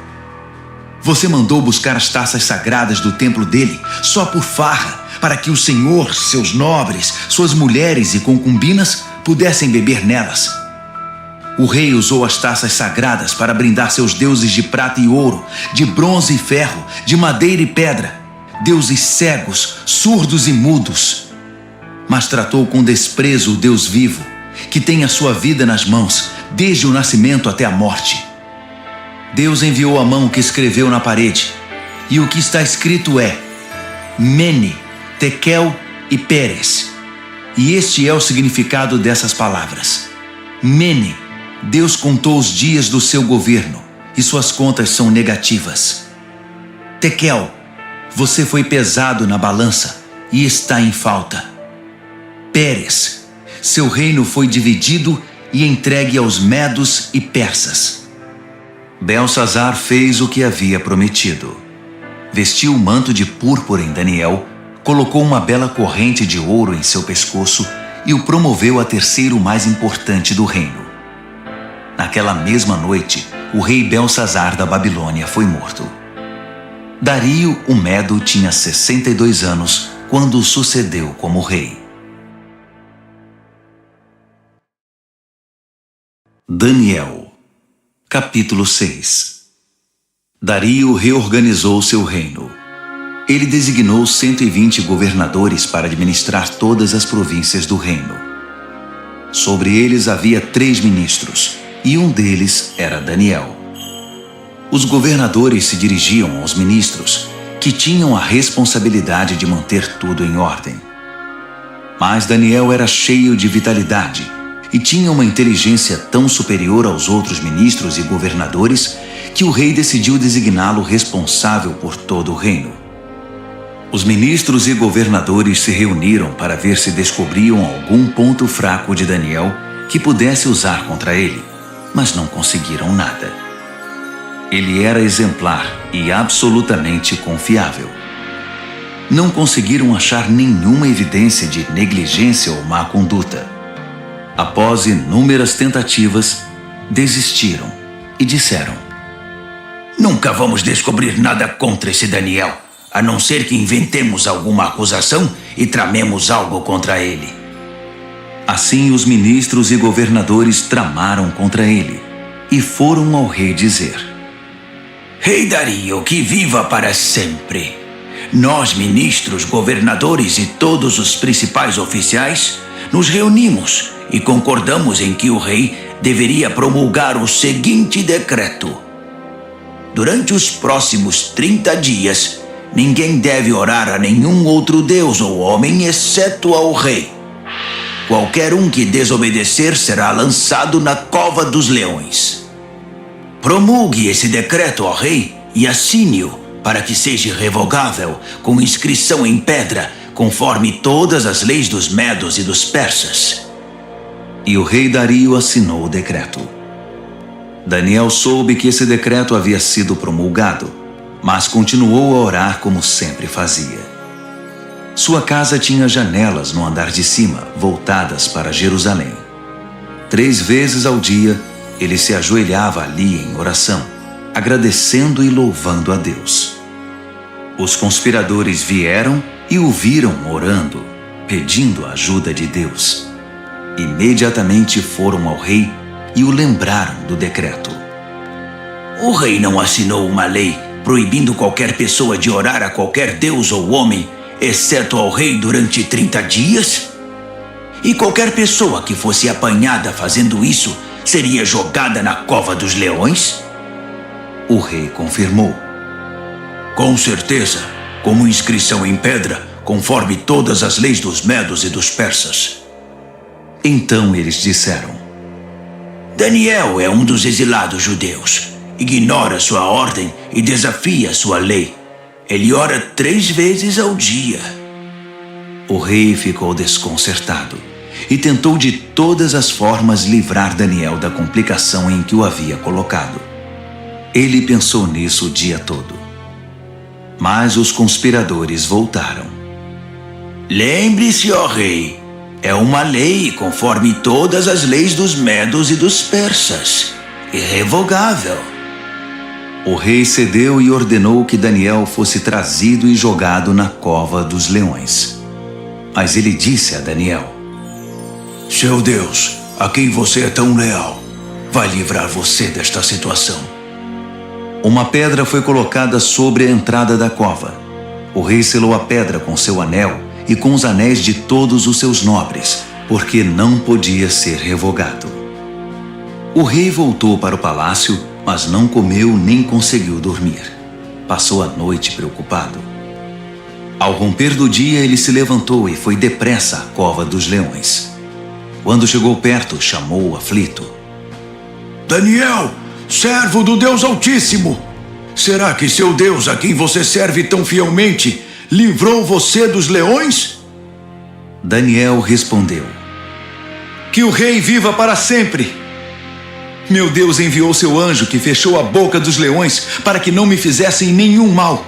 Você mandou buscar as taças sagradas do templo dele só por farra, para que o Senhor, seus nobres, suas mulheres e concubinas pudessem beber nelas. O rei usou as taças sagradas para brindar seus deuses de prata e ouro, de bronze e ferro, de madeira e pedra, deuses cegos, surdos e mudos. Mas tratou com desprezo o Deus vivo, que tem a sua vida nas mãos, desde o nascimento até a morte. Deus enviou a mão que escreveu na parede, e o que está escrito é: Mene, Tekel e Peres. E este é o significado dessas palavras. Mene, Deus contou os dias do seu governo, e suas contas são negativas. Tekel, você foi pesado na balança e está em falta. Peres, seu reino foi dividido e entregue aos medos e persas. Beltesazar fez o que havia prometido. Vestiu o manto de púrpura em Daniel, colocou uma bela corrente de ouro em seu pescoço e o promoveu a terceiro mais importante do reino. Naquela mesma noite, o rei Beltesazar da Babilônia foi morto. Dario, o Medo, tinha 62 anos quando o sucedeu como rei. Daniel, capítulo 6. Dario reorganizou seu reino. Ele designou 120 governadores para administrar todas as províncias do reino. Sobre eles havia 3 ministros, e um deles era Daniel. Os governadores se dirigiam aos ministros, que tinham a responsabilidade de manter tudo em ordem. Mas Daniel era cheio de vitalidade e tinha uma inteligência tão superior aos outros ministros e governadores que o rei decidiu designá-lo responsável por todo o reino. Os ministros e governadores se reuniram para ver se descobriam algum ponto fraco de Daniel que pudesse usar contra ele, mas não conseguiram nada. Ele era exemplar e absolutamente confiável. Não conseguiram achar nenhuma evidência de negligência ou má conduta. Após inúmeras tentativas, desistiram e disseram: Nunca vamos descobrir nada contra esse Daniel, a não ser que inventemos alguma acusação e tramemos algo contra ele. Assim, os ministros e governadores tramaram contra ele e foram ao rei dizer: Rei Dario, que viva para sempre! Nós, ministros, governadores e todos os principais oficiais, nos reunimos e concordamos em que o rei deveria promulgar o seguinte decreto: durante os próximos 30 dias, ninguém deve orar a nenhum outro deus ou homem exceto ao rei. Qualquer um que desobedecer será lançado na cova dos leões. Promulgue esse decreto, ó rei, e assine-o para que seja revogável, com inscrição em pedra, conforme todas as leis dos medos e dos persas. E o rei Dario assinou o decreto. Daniel soube que esse decreto havia sido promulgado, mas continuou a orar como sempre fazia. Sua casa tinha janelas no andar de cima, voltadas para Jerusalém. 3 vezes ao dia, ele se ajoelhava ali em oração, agradecendo e louvando a Deus. Os conspiradores vieram e o viram orando, pedindo a ajuda de Deus. Imediatamente foram ao rei e o lembraram do decreto. O rei não assinou uma lei proibindo qualquer pessoa de orar a qualquer deus ou homem, exceto ao rei durante 30 dias? E qualquer pessoa que fosse apanhada fazendo isso seria jogada na cova dos leões? O rei confirmou. Com certeza, como inscrição em pedra, conforme todas as leis dos medos e dos persas. Então eles disseram: Daniel é um dos exilados judeus. Ignora sua ordem e desafia sua lei. Ele ora 3 vezes ao dia. O rei ficou desconcertado e tentou de todas as formas livrar Daniel da complicação em que o havia colocado. Ele pensou nisso o dia todo. Mas os conspiradores voltaram. Lembre-se, ó rei, é uma lei conforme todas as leis dos medos e dos persas, irrevogável. O rei cedeu e ordenou que Daniel fosse trazido e jogado na cova dos leões. Mas ele disse a Daniel: Seu Deus, a quem você é tão leal, vai livrar você desta situação. Uma pedra foi colocada sobre a entrada da cova. O rei selou a pedra com seu anel e com os anéis de todos os seus nobres, porque não podia ser revogado. O rei voltou para o palácio, mas não comeu nem conseguiu dormir. Passou a noite preocupado. Ao romper do dia, ele se levantou e foi depressa à cova dos leões. Quando chegou perto, chamou o aflito: Daniel, servo do Deus Altíssimo, será que seu Deus, a quem você serve tão fielmente, livrou você dos leões? Daniel respondeu: Que o rei viva para sempre! Meu Deus enviou seu anjo que fechou a boca dos leões para que não me fizessem nenhum mal.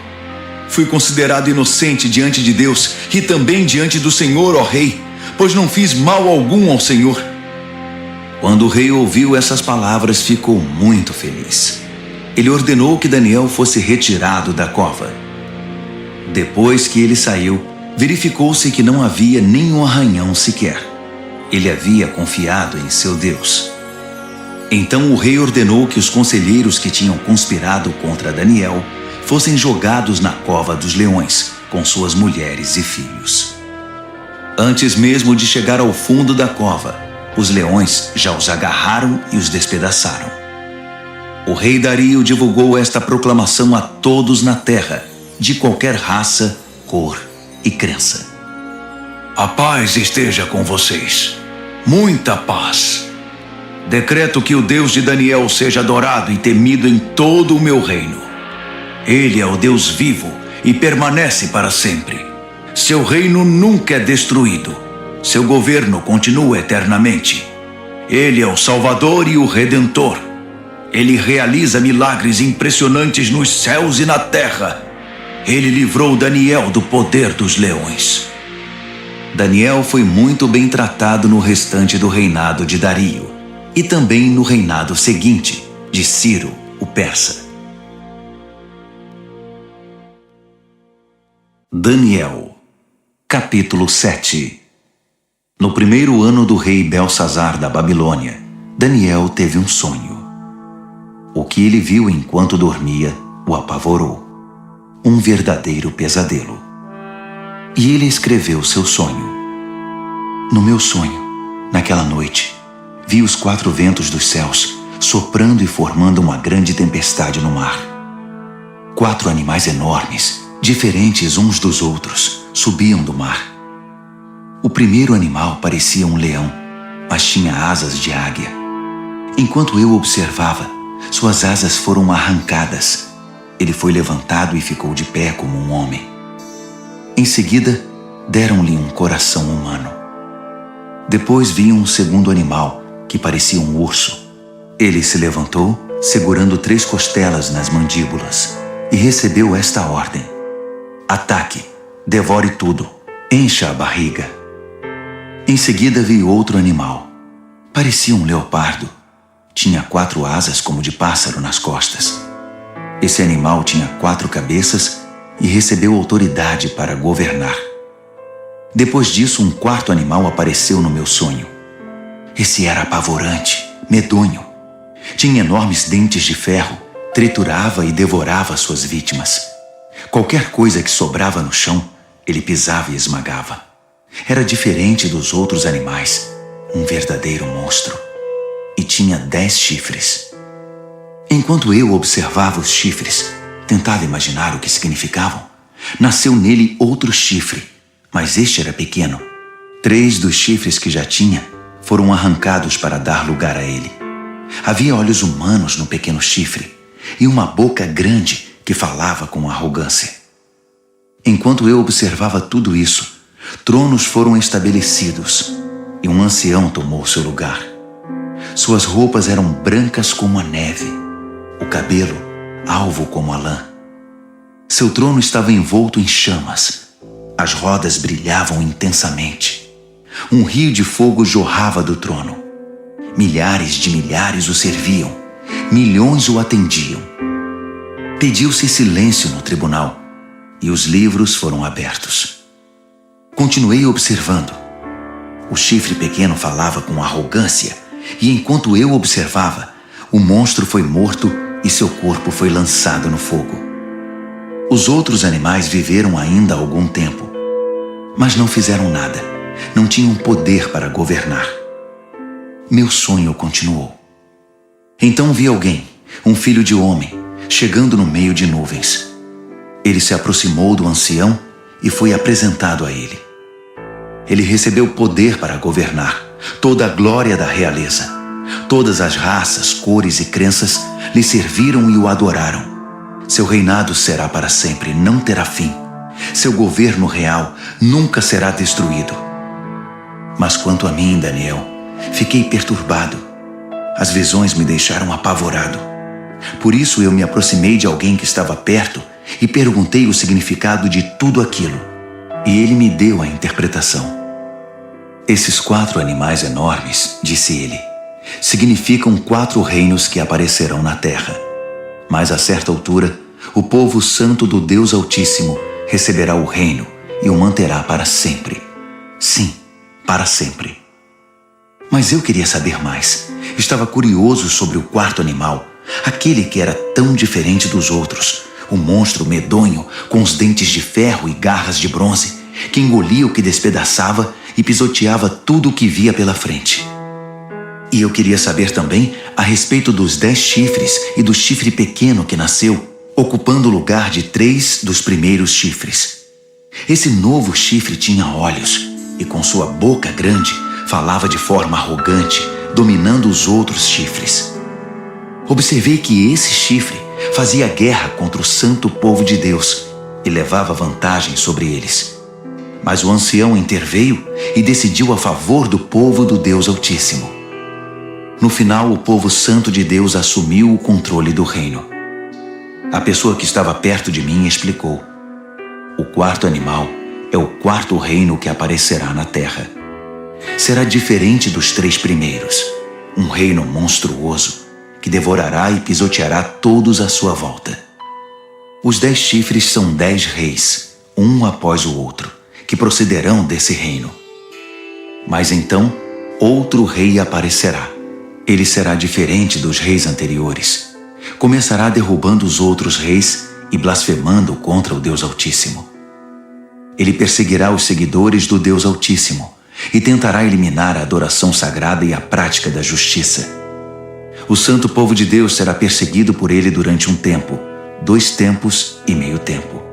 Fui considerado inocente diante de Deus e também diante do Senhor, ó rei, pois não fiz mal algum ao Senhor. Quando o rei ouviu essas palavras, ficou muito feliz. Ele ordenou que Daniel fosse retirado da cova. Depois que ele saiu, verificou-se que não havia nenhum arranhão sequer. Ele havia confiado em seu Deus. Então o rei ordenou que os conselheiros que tinham conspirado contra Daniel fossem jogados na cova dos leões, com suas mulheres e filhos. Antes mesmo de chegar ao fundo da cova, os leões já os agarraram e os despedaçaram. O rei Dario divulgou esta proclamação a todos na terra, de qualquer raça, cor e crença. A paz esteja com vocês. Muita paz. Decreto que o Deus de Daniel seja adorado e temido em todo o meu reino. Ele é o Deus vivo e permanece para sempre. Seu reino nunca é destruído. Seu governo continua eternamente. Ele é o Salvador e o Redentor. Ele realiza milagres impressionantes nos céus e na terra. Ele livrou Daniel do poder dos leões. Daniel foi muito bem tratado no restante do reinado de Dario e também no reinado seguinte, de Ciro, o persa. Daniel, capítulo 7. No primeiro ano do rei Belsazar da Babilônia, Daniel teve um sonho. O que ele viu enquanto dormia o apavorou. Um verdadeiro pesadelo. E ele escreveu seu sonho. No meu sonho, naquela noite, vi os 4 ventos dos céus soprando e formando uma grande tempestade no mar. 4 animais enormes, diferentes uns dos outros, subiam do mar. O primeiro animal parecia um leão, mas tinha asas de águia. Enquanto eu observava, suas asas foram arrancadas. Ele foi levantado e ficou de pé como um homem. Em seguida, deram-lhe um coração humano. Depois vi um segundo animal, que parecia um urso. Ele se levantou, segurando 3 costelas nas mandíbulas, e recebeu esta ordem: ataque, devore tudo, encha a barriga. Em seguida vi outro animal. Parecia um leopardo. Tinha 4 asas como de pássaro nas costas. Esse animal tinha 4 cabeças e recebeu autoridade para governar. Depois disso, um 4º animal apareceu no meu sonho. Esse era apavorante, medonho. Tinha enormes dentes de ferro, triturava e devorava suas vítimas. Qualquer coisa que sobrava no chão, ele pisava e esmagava. Era diferente dos outros animais, um verdadeiro monstro. E tinha 10 chifres. Enquanto eu observava os chifres, tentava imaginar o que significavam, nasceu nele outro chifre, mas este era pequeno. 3 dos chifres que já tinha foram arrancados para dar lugar a ele. Havia olhos humanos no pequeno chifre e uma boca grande que falava com arrogância. Enquanto eu observava tudo isso, tronos foram estabelecidos e um ancião tomou seu lugar. Suas roupas eram brancas como a neve, o cabelo alvo como a lã. Seu trono estava envolto em chamas. As rodas brilhavam intensamente. Um rio de fogo jorrava do trono. Milhares de milhares o serviam. Milhões o atendiam. Pediu-se silêncio no tribunal e os livros foram abertos. Continuei observando. O chifre pequeno falava com arrogância e enquanto eu observava, o monstro foi morto e seu corpo foi lançado no fogo. Os outros animais viveram ainda algum tempo, mas não fizeram nada, não tinham poder para governar. Meu sonho continuou. Então vi alguém, um filho de homem, chegando no meio de nuvens. Ele se aproximou do ancião e foi apresentado a ele. Ele recebeu poder para governar, toda a glória da realeza. Todas as raças, cores e crenças lhe serviram e o adoraram. Seu reinado será para sempre, não terá fim. Seu governo real nunca será destruído. Mas quanto a mim, Daniel, fiquei perturbado. As visões me deixaram apavorado. Por isso eu me aproximei de alguém que estava perto e perguntei o significado de tudo aquilo. E ele me deu a interpretação. Esses 4 animais enormes, disse ele, significam 4 reinos que aparecerão na terra. Mas a certa altura, o povo santo do Deus Altíssimo receberá o reino e o manterá para sempre. Sim, para sempre. Mas eu queria saber mais. Estava curioso sobre o 4º animal, aquele que era tão diferente dos outros, o monstro medonho com os dentes de ferro e garras de bronze, que engolia o que despedaçava e pisoteava tudo o que via pela frente. E eu queria saber também a respeito dos 10 chifres e do chifre pequeno que nasceu, ocupando o lugar de 3 dos primeiros chifres. Esse novo chifre tinha olhos e com sua boca grande falava de forma arrogante, dominando os outros chifres. Observei que esse chifre fazia guerra contra o santo povo de Deus e levava vantagem sobre eles. Mas o ancião interveio e decidiu a favor do povo do Deus Altíssimo. No final, o povo santo de Deus assumiu o controle do reino. A pessoa que estava perto de mim explicou: o quarto animal é o quarto reino que aparecerá na terra. Será diferente dos 3 primeiros, um reino monstruoso que devorará e pisoteará todos à sua volta. Os 10 chifres são 10 reis, um após o outro, que procederão desse reino. Mas então, outro rei aparecerá. Ele será diferente dos reis anteriores. Começará derrubando os outros reis e blasfemando contra o Deus Altíssimo. Ele perseguirá os seguidores do Deus Altíssimo e tentará eliminar a adoração sagrada e a prática da justiça. O santo povo de Deus será perseguido por ele durante um tempo, 2 tempos e meio tempo.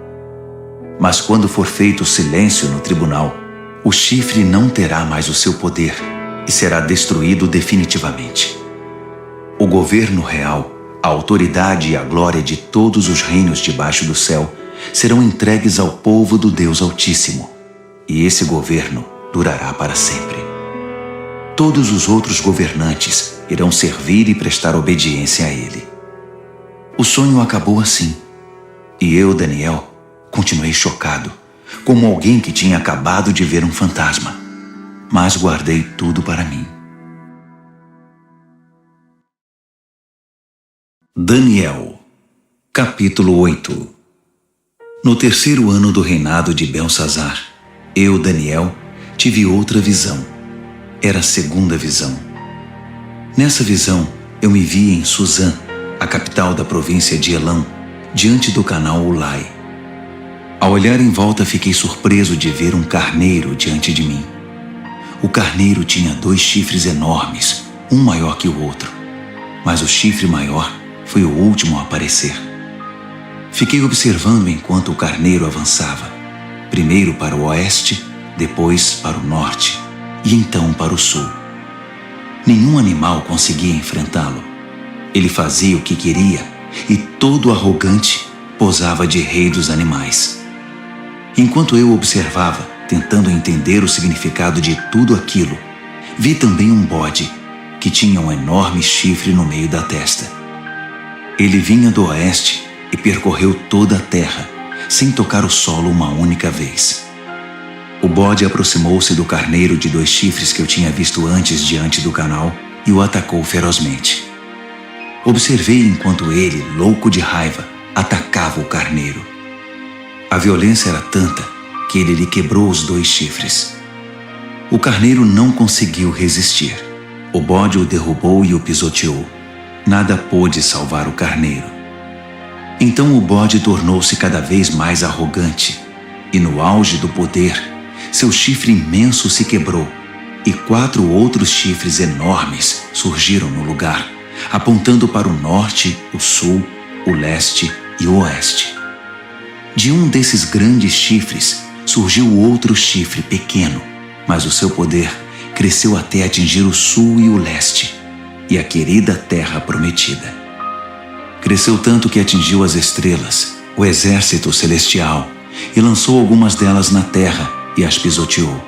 Mas quando for feito silêncio no tribunal, o chifre não terá mais o seu poder e será destruído definitivamente. O governo real, a autoridade e a glória de todos os reinos debaixo do céu serão entregues ao povo do Deus Altíssimo, e esse governo durará para sempre. Todos os outros governantes irão servir e prestar obediência a ele. O sonho acabou assim, e eu, Daniel, continuei chocado, como alguém que tinha acabado de ver um fantasma, mas guardei tudo para mim. Daniel, capítulo 8. No 3º ano do reinado de Belsazar, eu, Daniel, tive outra visão. Era a 2ª visão. Nessa visão, eu me vi em Suzã, a capital da província de Elão, diante do canal Ulai. Ao olhar em volta, fiquei surpreso de ver um carneiro diante de mim. O carneiro tinha 2 chifres enormes, um maior que o outro, mas o chifre maior foi o último a aparecer. Fiquei observando enquanto o carneiro avançava, primeiro para o oeste, depois para o norte e então para o sul. Nenhum animal conseguia enfrentá-lo. Ele fazia o que queria e, todo arrogante, posava de rei dos animais. Enquanto eu observava, tentando entender o significado de tudo aquilo, vi também um bode que tinha um enorme chifre no meio da testa. Ele vinha do oeste e percorreu toda a terra, sem tocar o solo uma única vez. O bode aproximou-se do carneiro de 2 chifres que eu tinha visto antes diante do canal e o atacou ferozmente. Observei enquanto ele, louco de raiva, atacava o carneiro. A violência era tanta que ele lhe quebrou os 2 chifres. O carneiro não conseguiu resistir. O bode o derrubou e o pisoteou. Nada pôde salvar o carneiro. Então o bode tornou-se cada vez mais arrogante, e no auge do poder, seu chifre imenso se quebrou, e 4 outros chifres enormes surgiram no lugar, apontando para o norte, o sul, o leste e o oeste. De um desses grandes chifres surgiu outro chifre pequeno, mas o seu poder cresceu até atingir o sul e o leste, e a querida terra prometida. Cresceu tanto que atingiu as estrelas, o exército celestial, e lançou algumas delas na terra e as pisoteou.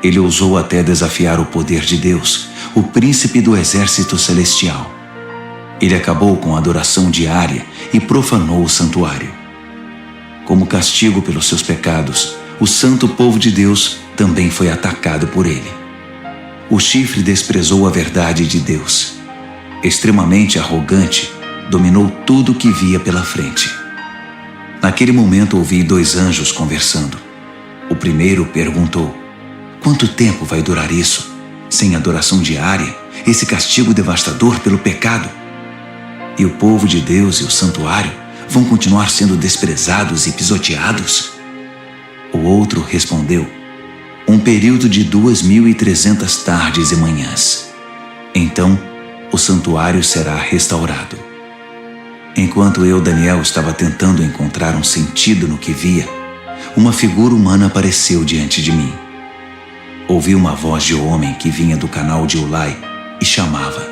Ele ousou até desafiar o poder de Deus, o príncipe do exército celestial. Ele acabou com a adoração diária e profanou o santuário. Como castigo pelos seus pecados, o santo povo de Deus também foi atacado por ele. O chifre desprezou a verdade de Deus. Extremamente arrogante, dominou tudo o que via pela frente. Naquele momento ouvi 2 anjos conversando. O primeiro perguntou: quanto tempo vai durar isso? Sem adoração diária, esse castigo devastador pelo pecado? E o povo de Deus e o santuário vão continuar sendo desprezados e pisoteados? O outro respondeu: um período de 2.300 tardes e manhãs. Então, o santuário será restaurado. Enquanto eu, Daniel, estava tentando encontrar um sentido no que via, uma figura humana apareceu diante de mim. Ouvi uma voz de homem que vinha do canal de Ulai e chamava: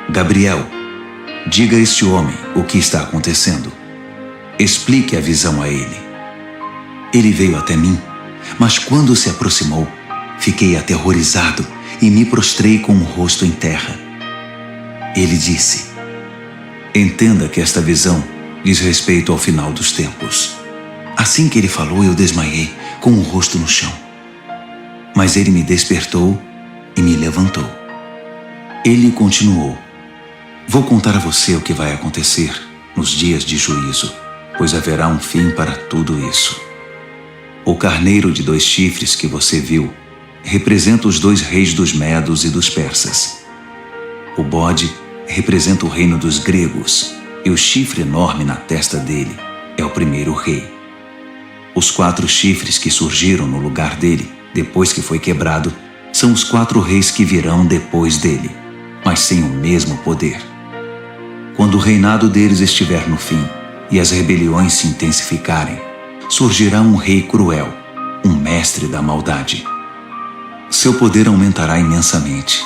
Gabriel, diga a este homem o que está acontecendo. Explique a visão a ele. Ele veio até mim, mas quando se aproximou, fiquei aterrorizado e me prostrei com o rosto em terra. Ele disse: entenda que esta visão diz respeito ao final dos tempos. Assim que ele falou, eu desmaiei, com o rosto no chão. Mas ele me despertou e me levantou. Ele continuou: vou contar a você o que vai acontecer nos dias de juízo, pois haverá um fim para tudo isso. O carneiro de 2 chifres que você viu representa os 2 reis dos medos e dos persas. O bode representa o reino dos gregos, e o chifre enorme na testa dele é o primeiro rei. Os 4 chifres que surgiram no lugar dele, depois que foi quebrado, são os 4 reis que virão depois dele, mas sem o mesmo poder. Quando o reinado deles estiver no fim e as rebeliões se intensificarem, surgirá um rei cruel, um mestre da maldade. Seu poder aumentará imensamente.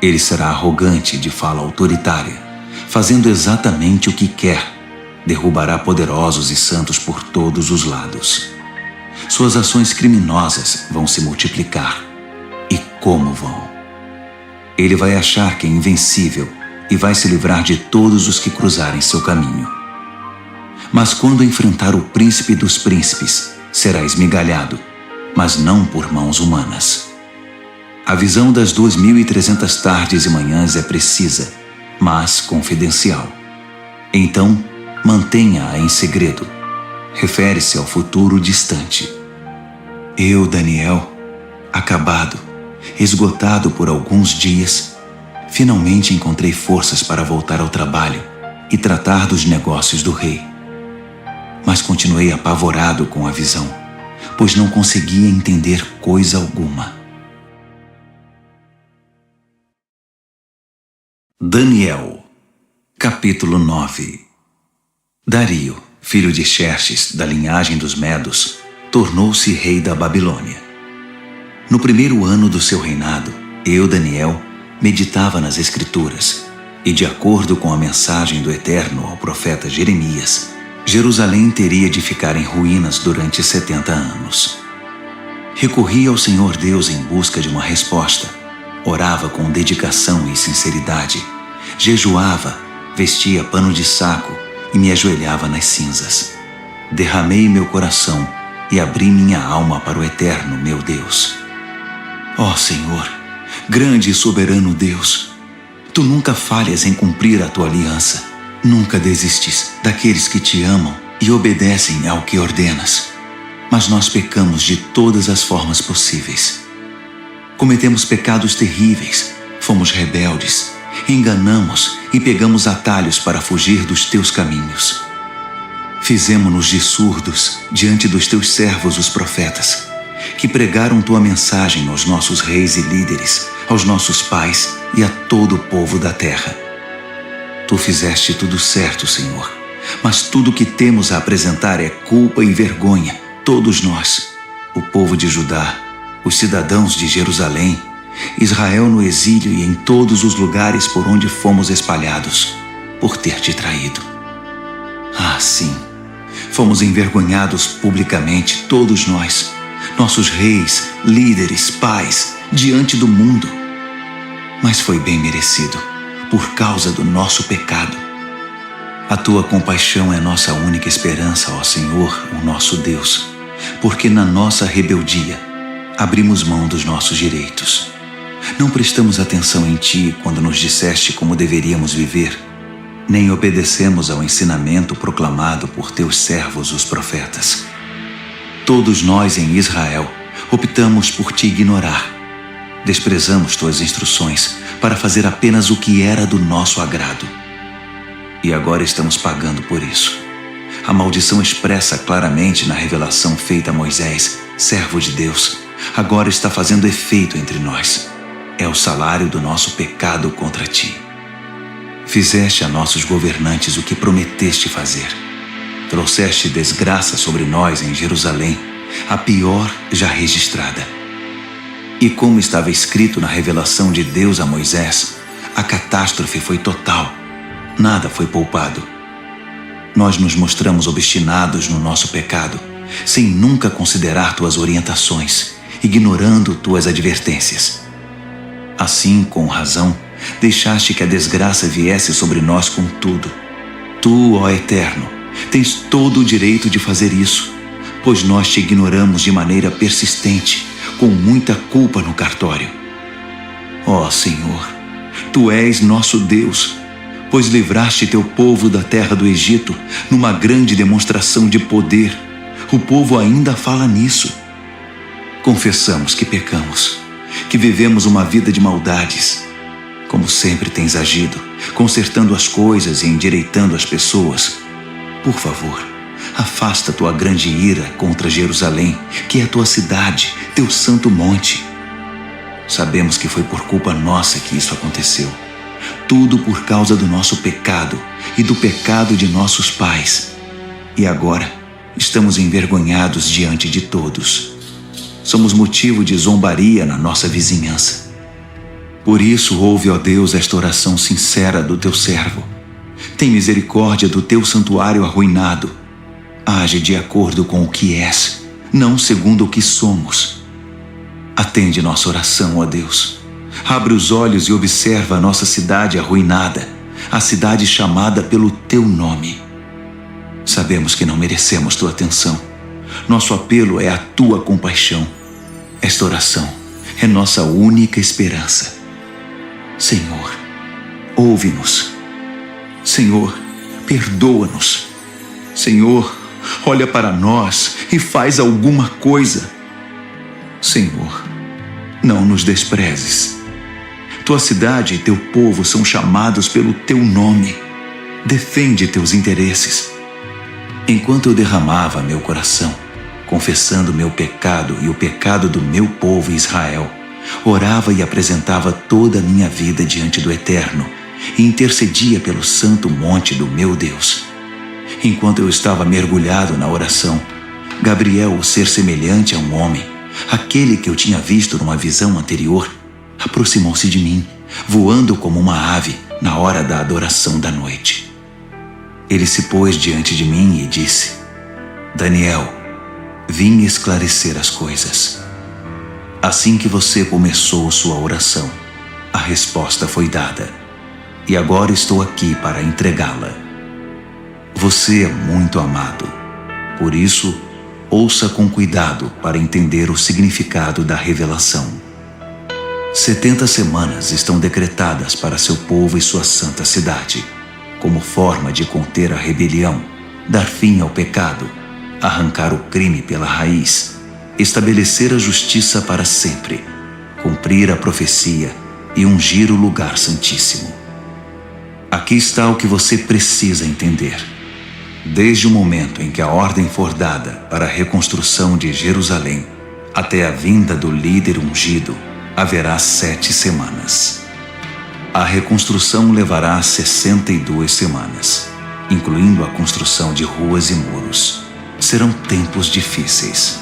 Ele será arrogante, de fala autoritária, fazendo exatamente o que quer. Derrubará poderosos e santos por todos os lados. Suas ações criminosas vão se multiplicar. E como vão? Ele vai achar que é invencível e vai se livrar de todos os que cruzarem seu caminho. Mas quando enfrentar o príncipe dos príncipes, será esmigalhado, mas não por mãos humanas. A visão das 2.300 tardes e manhãs é precisa, mas confidencial. Então, mantenha-a em segredo. Refere-se ao futuro distante. Eu, Daniel, acabado, esgotado por alguns dias, finalmente encontrei forças para voltar ao trabalho e tratar dos negócios do rei. Mas continuei apavorado com a visão, pois não conseguia entender coisa alguma. Daniel, capítulo 9. Dario, filho de Xerxes, da linhagem dos Medos, tornou-se rei da Babilônia. No primeiro ano do seu reinado, eu, Daniel, meditava nas Escrituras, e de acordo com a mensagem do Eterno ao profeta Jeremias, Jerusalém teria de ficar em ruínas durante 70 anos. Recorri ao Senhor Deus em busca de uma resposta. Orava com dedicação e sinceridade. Jejuava, vestia pano de saco e me ajoelhava nas cinzas. Derramei meu coração e abri minha alma para o Eterno, meu Deus. Ó Senhor, grande e soberano Deus, Tu nunca falhas em cumprir a Tua aliança. Nunca desistes daqueles que Te amam e obedecem ao que ordenas. Mas nós pecamos de todas as formas possíveis. Cometemos pecados terríveis, fomos rebeldes, enganamos e pegamos atalhos para fugir dos Teus caminhos. Fizemo-nos de surdos diante dos Teus servos, os profetas, que pregaram Tua mensagem aos nossos reis e líderes, aos nossos pais e a todo o povo da terra. Tu fizeste tudo certo, Senhor, mas tudo o que temos a apresentar é culpa e vergonha, todos nós, o povo de Judá, os cidadãos de Jerusalém, Israel no exílio e em todos os lugares por onde fomos espalhados, por ter Te traído. Ah, sim, fomos envergonhados publicamente, todos nós, nossos reis, líderes, pais, diante do mundo. Mas foi bem merecido, por causa do nosso pecado. A Tua compaixão é nossa única esperança, ó Senhor, o nosso Deus, porque na nossa rebeldia abrimos mão dos nossos direitos. Não prestamos atenção em Ti quando nos disseste como deveríamos viver, nem obedecemos ao ensinamento proclamado por Teus servos, os profetas. Todos nós em Israel optamos por Te ignorar. Desprezamos Tuas instruções para fazer apenas o que era do nosso agrado. E agora estamos pagando por isso. A maldição expressa claramente na revelação feita a Moisés, servo de Deus, agora está fazendo efeito entre nós. É o salário do nosso pecado contra Ti. Fizeste a nossos governantes o que prometeste fazer. Trouxeste desgraça sobre nós em Jerusalém, a pior já registrada. E como estava escrito na revelação de Deus a Moisés, a catástrofe foi total. Nada foi poupado. Nós nos mostramos obstinados no nosso pecado, sem nunca considerar tuas orientações, ignorando tuas advertências. Assim, com razão, deixaste que a desgraça viesse sobre nós com tudo. Tu, ó Eterno, tens todo o direito de fazer isso, pois nós te ignoramos de maneira persistente, com muita culpa no cartório. Ó Senhor, Tu és nosso Deus, pois livraste teu povo da terra do Egito numa grande demonstração de poder. O povo ainda fala nisso. Confessamos que pecamos, que vivemos uma vida de maldades. Como sempre tens agido, consertando as coisas e endireitando as pessoas. Por favor, afasta tua grande ira contra Jerusalém, que é tua cidade, teu santo monte. Sabemos que foi por culpa nossa que isso aconteceu. Tudo por causa do nosso pecado e do pecado de nossos pais. E agora estamos envergonhados diante de todos. Somos motivo de zombaria na nossa vizinhança. Por isso, ouve, ó Deus, esta oração sincera do teu servo. Tem misericórdia do teu santuário arruinado. Age de acordo com o que és, não segundo o que somos. Atende nossa oração, ó Deus. Abre os olhos e observa a nossa cidade arruinada, a cidade chamada pelo teu nome. Sabemos que não merecemos tua atenção. Nosso apelo é a tua compaixão. Esta oração é nossa única esperança. Senhor, ouve-nos. Senhor, perdoa-nos. Senhor, olha para nós e faz alguma coisa. Senhor, não nos desprezes. Tua cidade e teu povo são chamados pelo teu nome. Defende teus interesses. Enquanto eu derramava meu coração, confessando meu pecado e o pecado do meu povo Israel, orava e apresentava toda a minha vida diante do Eterno e intercedia pelo santo monte do meu Deus. Enquanto eu estava mergulhado na oração, Gabriel, o ser semelhante a um homem, aquele que eu tinha visto numa visão anterior, aproximou-se de mim, voando como uma ave na hora da adoração da noite. Ele se pôs diante de mim e disse: Daniel, vim esclarecer as coisas. Assim que você começou sua oração, a resposta foi dada, e agora estou aqui para entregá-la. Você é muito amado, por isso, ouça com cuidado para entender o significado da revelação. 70 semanas estão decretadas para seu povo e sua santa cidade, como forma de conter a rebelião, dar fim ao pecado, arrancar o crime pela raiz, estabelecer a justiça para sempre, cumprir a profecia e ungir o lugar santíssimo. Aqui está o que você precisa entender. Desde o momento em que a ordem for dada para a reconstrução de Jerusalém até a vinda do líder ungido, haverá 7 semanas. A reconstrução levará 62 semanas, incluindo a construção de ruas e muros. Serão tempos difíceis.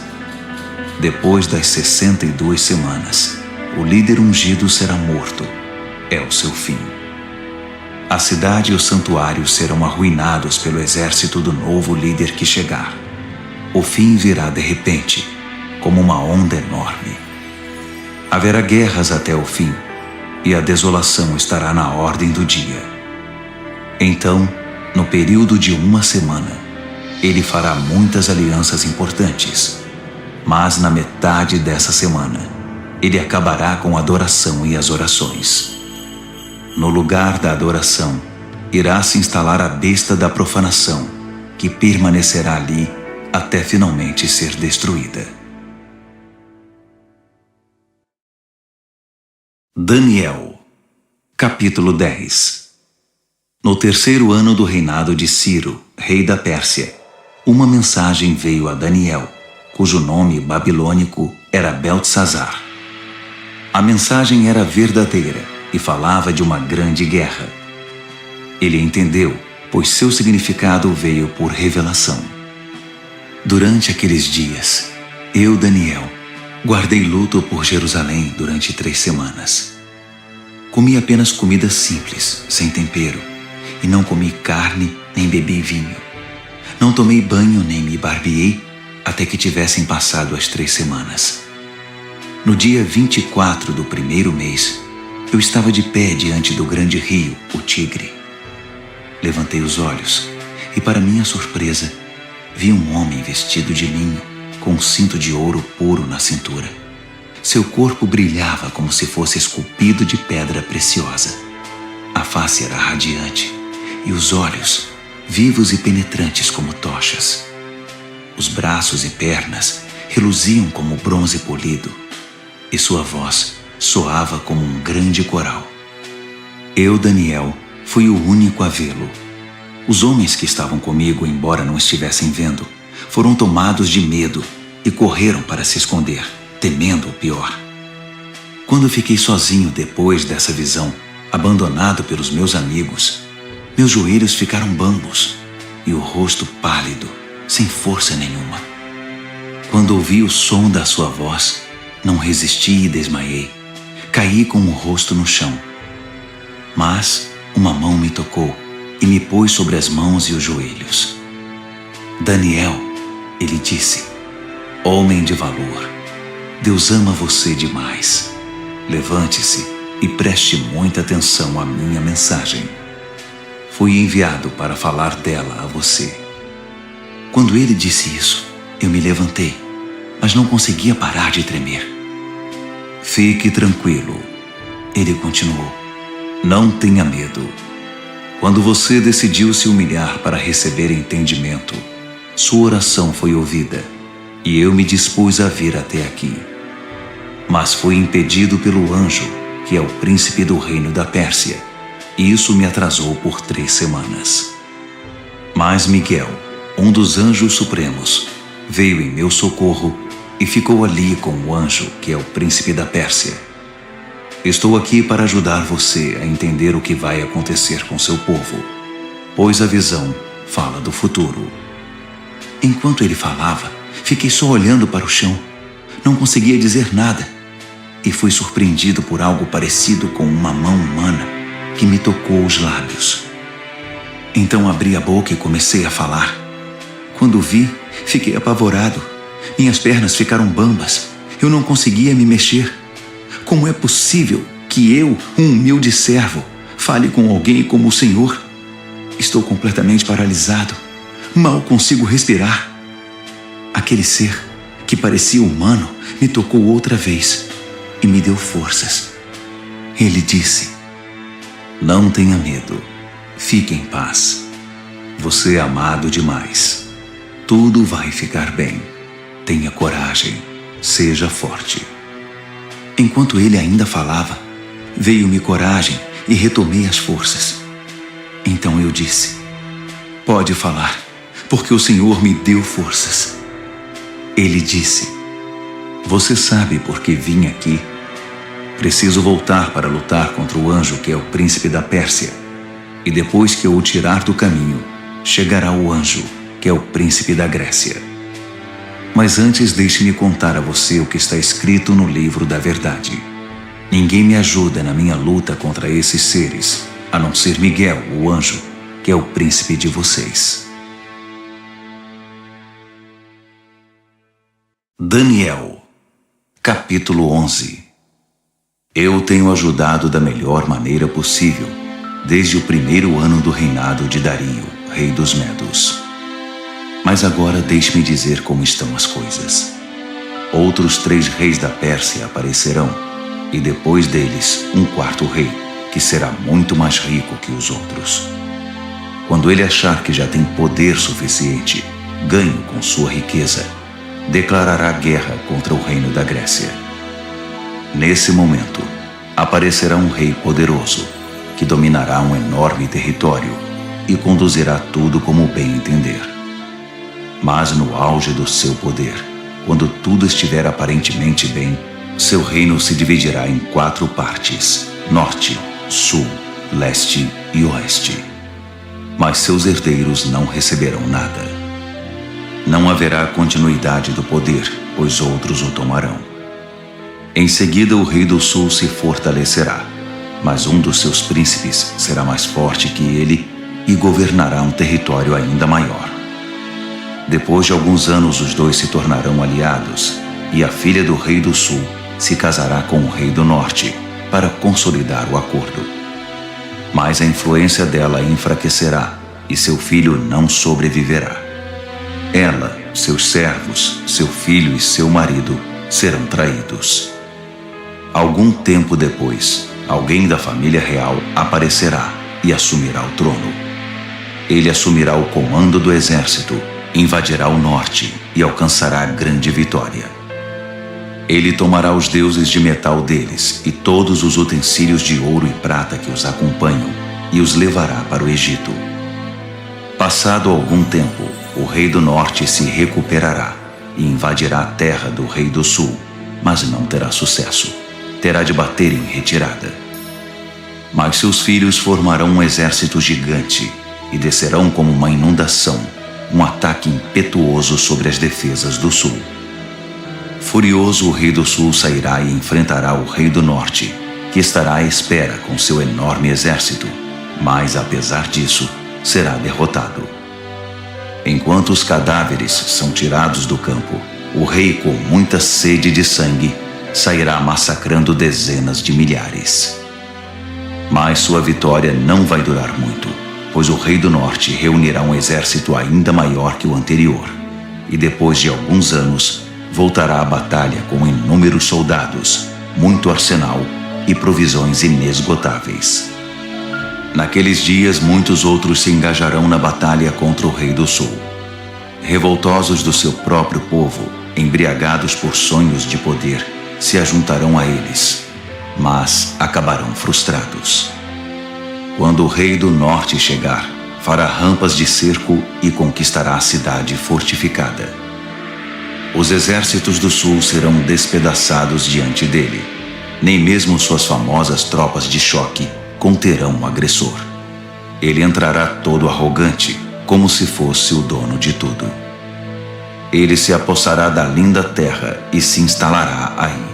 Depois das 62 semanas, o líder ungido será morto. É o seu fim. A cidade e o santuário serão arruinados pelo exército do novo líder que chegar. O fim virá de repente, como uma onda enorme. Haverá guerras até o fim, e a desolação estará na ordem do dia. Então, no período de 1 semana, ele fará muitas alianças importantes, mas na metade dessa semana, ele acabará com a adoração e as orações. No lugar da adoração, irá se instalar a besta da profanação, que permanecerá ali até finalmente ser destruída. Daniel, capítulo 10. No 3º ano do reinado de Ciro, rei da Pérsia, uma mensagem veio a Daniel, cujo nome babilônico era Beltesazar. A mensagem era verdadeira e falava de uma grande guerra. Ele entendeu, pois seu significado veio por revelação. Durante aqueles dias, eu, Daniel, guardei luto por Jerusalém durante 3 semanas. Comi apenas comida simples, sem tempero, e não comi carne nem bebi vinho. Não tomei banho nem me barbeei, até que tivessem passado as 3 semanas. No dia 24 do primeiro mês, eu estava de pé diante do grande rio, o Tigre. Levantei os olhos e, para minha surpresa, vi um homem vestido de linho, com um cinto de ouro puro na cintura. Seu corpo brilhava como se fosse esculpido de pedra preciosa. A face era radiante e os olhos vivos e penetrantes como tochas. Os braços e pernas reluziam como bronze polido e sua voz soava como um grande coral. Eu, Daniel, fui o único a vê-lo. Os homens que estavam comigo, embora não estivessem vendo, foram tomados de medo e correram para se esconder, temendo o pior. Quando fiquei sozinho depois dessa visão, abandonado pelos meus amigos, meus joelhos ficaram bambos e o rosto pálido, sem força nenhuma. Quando ouvi o som da sua voz, não resisti e desmaiei. Caí com o rosto no chão. Mas uma mão me tocou e me pôs sobre as mãos e os joelhos. Daniel, ele disse, homem de valor, Deus ama você demais. Levante-se e preste muita atenção à minha mensagem. Fui enviado para falar dela a você. Quando ele disse isso, eu me levantei, mas não conseguia parar de tremer. Fique tranquilo, ele continuou. Não tenha medo. Quando você decidiu se humilhar para receber entendimento, sua oração foi ouvida e eu me dispus a vir até aqui. Mas fui impedido pelo anjo, que é o príncipe do reino da Pérsia, e isso me atrasou por 3 semanas. Mas Miguel, um dos anjos supremos, veio em meu socorro e ficou ali com o anjo, que é o príncipe da Pérsia. Estou aqui para ajudar você a entender o que vai acontecer com seu povo, pois a visão fala do futuro. Enquanto ele falava, fiquei só olhando para o chão. Não conseguia dizer nada e fui surpreendido por algo parecido com uma mão humana que me tocou os lábios. Então abri a boca e comecei a falar. Quando vi, fiquei apavorado. Minhas pernas ficaram bambas. Eu não conseguia me mexer. Como é possível que eu, um humilde servo, fale com alguém como o Senhor? Estou completamente paralisado. Mal consigo respirar. Aquele ser, que parecia humano, me tocou outra vez e me deu forças. Ele disse, não tenha medo. Fique em paz. Você é amado demais. Tudo vai ficar bem. Tenha coragem. Seja forte. Enquanto ele ainda falava, veio-me coragem e retomei as forças. Então eu disse, pode falar, porque o Senhor me deu forças. Ele disse, você sabe por que vim aqui? Preciso voltar para lutar contra o anjo que é o príncipe da Pérsia. E depois que eu o tirar do caminho, chegará o anjo, que é o príncipe da Grécia. Mas antes deixe-me contar a você o que está escrito no livro da verdade. Ninguém me ajuda na minha luta contra esses seres, a não ser Miguel, o anjo, que é o príncipe de vocês. Daniel, capítulo 11. Eu tenho ajudado da melhor maneira possível, desde o primeiro ano do reinado de Dario, rei dos Medos. Mas agora deixe-me dizer como estão as coisas. Outros 3 reis da Pérsia aparecerão, e depois deles um 4º rei, que será muito mais rico que os outros. Quando ele achar que já tem poder suficiente, ganho com sua riqueza, declarará guerra contra o reino da Grécia. Nesse momento, aparecerá um rei poderoso, que dominará um enorme território e conduzirá tudo como bem entender. Mas no auge do seu poder, quando tudo estiver aparentemente bem, seu reino se dividirá em 4 partes: norte, sul, leste e oeste. Mas seus herdeiros não receberão nada. Não haverá continuidade do poder, pois outros o tomarão. Em seguida, o rei do sul se fortalecerá, mas um dos seus príncipes será mais forte que ele e governará um território ainda maior. Depois de alguns anos, os dois se tornarão aliados, e a filha do rei do sul se casará com o rei do norte para consolidar o acordo. Mas a influência dela enfraquecerá e seu filho não sobreviverá. Ela, seus servos, seu filho e seu marido serão traídos. Algum tempo depois, alguém da família real aparecerá e assumirá o trono. Ele assumirá o comando do exército, invadirá o norte e alcançará grande vitória. Ele tomará os deuses de metal deles e todos os utensílios de ouro e prata que os acompanham e os levará para o Egito. Passado algum tempo, o rei do norte se recuperará e invadirá a terra do rei do sul, mas não terá sucesso. Terá de bater em retirada. Mas seus filhos formarão um exército gigante e descerão como uma inundação, um ataque impetuoso sobre as defesas do sul. Furioso, o rei do sul sairá e enfrentará o rei do norte, que estará à espera com seu enorme exército, mas apesar disso, será derrotado. Enquanto os cadáveres são tirados do campo, o rei, com muita sede de sangue, sairá massacrando dezenas de milhares. Mas sua vitória não vai durar muito, pois o rei do norte reunirá um exército ainda maior que o anterior, e depois de alguns anos, voltará à batalha com inúmeros soldados, muito arsenal e provisões inesgotáveis. Naqueles dias, muitos outros se engajarão na batalha contra o rei do sul. Revoltosos do seu próprio povo, embriagados por sonhos de poder, se ajuntarão a eles, mas acabarão frustrados. Quando o rei do norte chegar, fará rampas de cerco e conquistará a cidade fortificada. Os exércitos do sul serão despedaçados diante dele. Nem mesmo suas famosas tropas de choque conterão o agressor. Ele entrará todo arrogante, como se fosse o dono de tudo. Ele se apossará da linda terra e se instalará aí.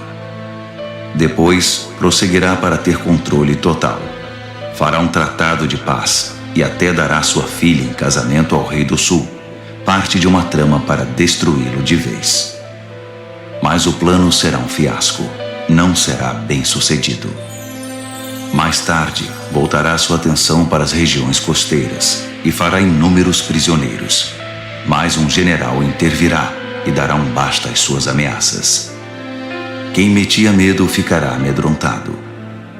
Depois, prosseguirá para ter controle total. Fará um tratado de paz e até dará sua filha em casamento ao rei do sul, parte de uma trama para destruí-lo de vez. Mas o plano será um fiasco, não será bem sucedido. Mais tarde, voltará sua atenção para as regiões costeiras e fará inúmeros prisioneiros. Mas um general intervirá e dará um basta às suas ameaças. Quem metia medo ficará amedrontado.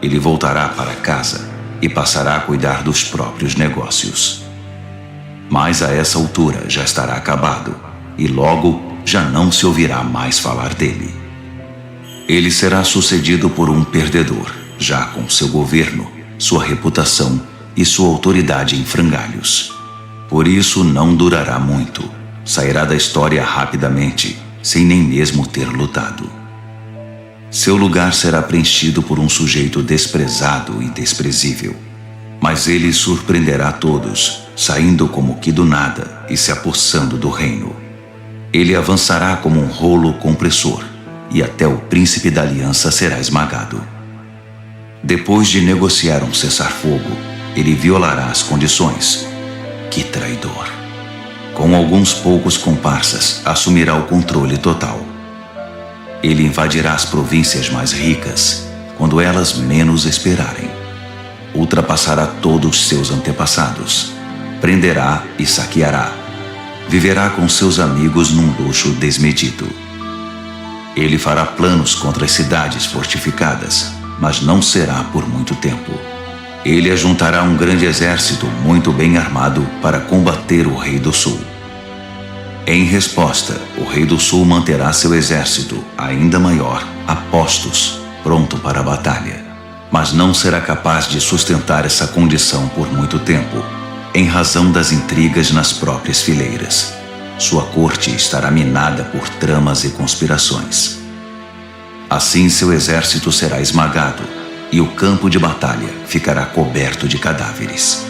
Ele voltará para casa e passará a cuidar dos próprios negócios. Mas a essa altura já estará acabado e logo já não se ouvirá mais falar dele. Ele será sucedido por um perdedor, já com seu governo, sua reputação e sua autoridade em frangalhos. Por isso não durará muito. Sairá da história rapidamente, sem nem mesmo ter lutado. Seu lugar será preenchido por um sujeito desprezado e desprezível. Mas ele surpreenderá todos, saindo como que do nada e se apossando do reino. Ele avançará como um rolo compressor, e até o príncipe da aliança será esmagado. Depois de negociar um cessar-fogo, ele violará as condições. Que traidor! Com alguns poucos comparsas, assumirá o controle total. Ele invadirá as províncias mais ricas, quando elas menos esperarem. Ultrapassará todos seus antepassados, prenderá e saqueará. Viverá com seus amigos num luxo desmedido. Ele fará planos contra as cidades fortificadas, mas não será por muito tempo. Ele ajuntará um grande exército muito bem armado para combater o rei do sul. Em resposta, o rei do sul manterá seu exército, ainda maior, a postos, pronto para a batalha. Mas não será capaz de sustentar essa condição por muito tempo, em razão das intrigas nas próprias fileiras. Sua corte estará minada por tramas e conspirações. Assim seu exército será esmagado, e o campo de batalha ficará coberto de cadáveres.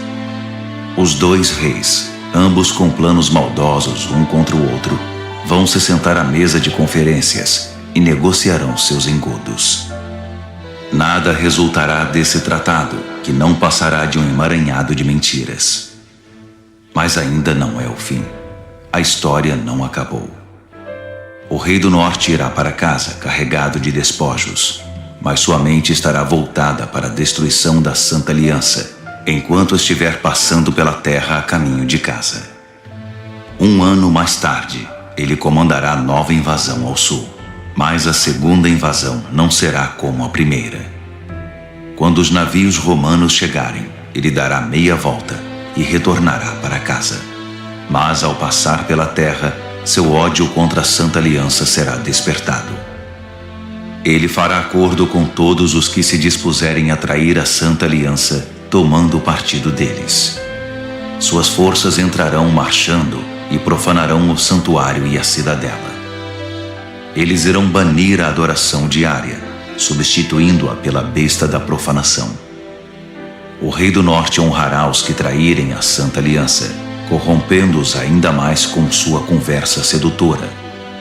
Os dois reis, ambos com planos maldosos um contra o outro, vão se sentar à mesa de conferências e negociarão seus engodos. Nada resultará desse tratado, que não passará de um emaranhado de mentiras. Mas ainda não é o fim. A história não acabou. O rei do norte irá para casa carregado de despojos, mas sua mente estará voltada para a destruição da Santa Aliança, enquanto estiver passando pela terra a caminho de casa. 1 ano mais tarde, ele comandará nova invasão ao sul, mas a segunda invasão não será como a primeira. Quando os navios romanos chegarem, ele dará meia volta e retornará para casa. Mas ao passar pela terra, seu ódio contra a Santa Aliança será despertado. Ele fará acordo com todos os que se dispuserem a trair a Santa Aliança, tomando partido deles. Suas forças entrarão marchando e profanarão o santuário e a cidadela. Eles irão banir a adoração diária, substituindo-a pela besta da profanação. O rei do norte honrará os que traírem a Santa Aliança, corrompendo-os ainda mais com sua conversa sedutora.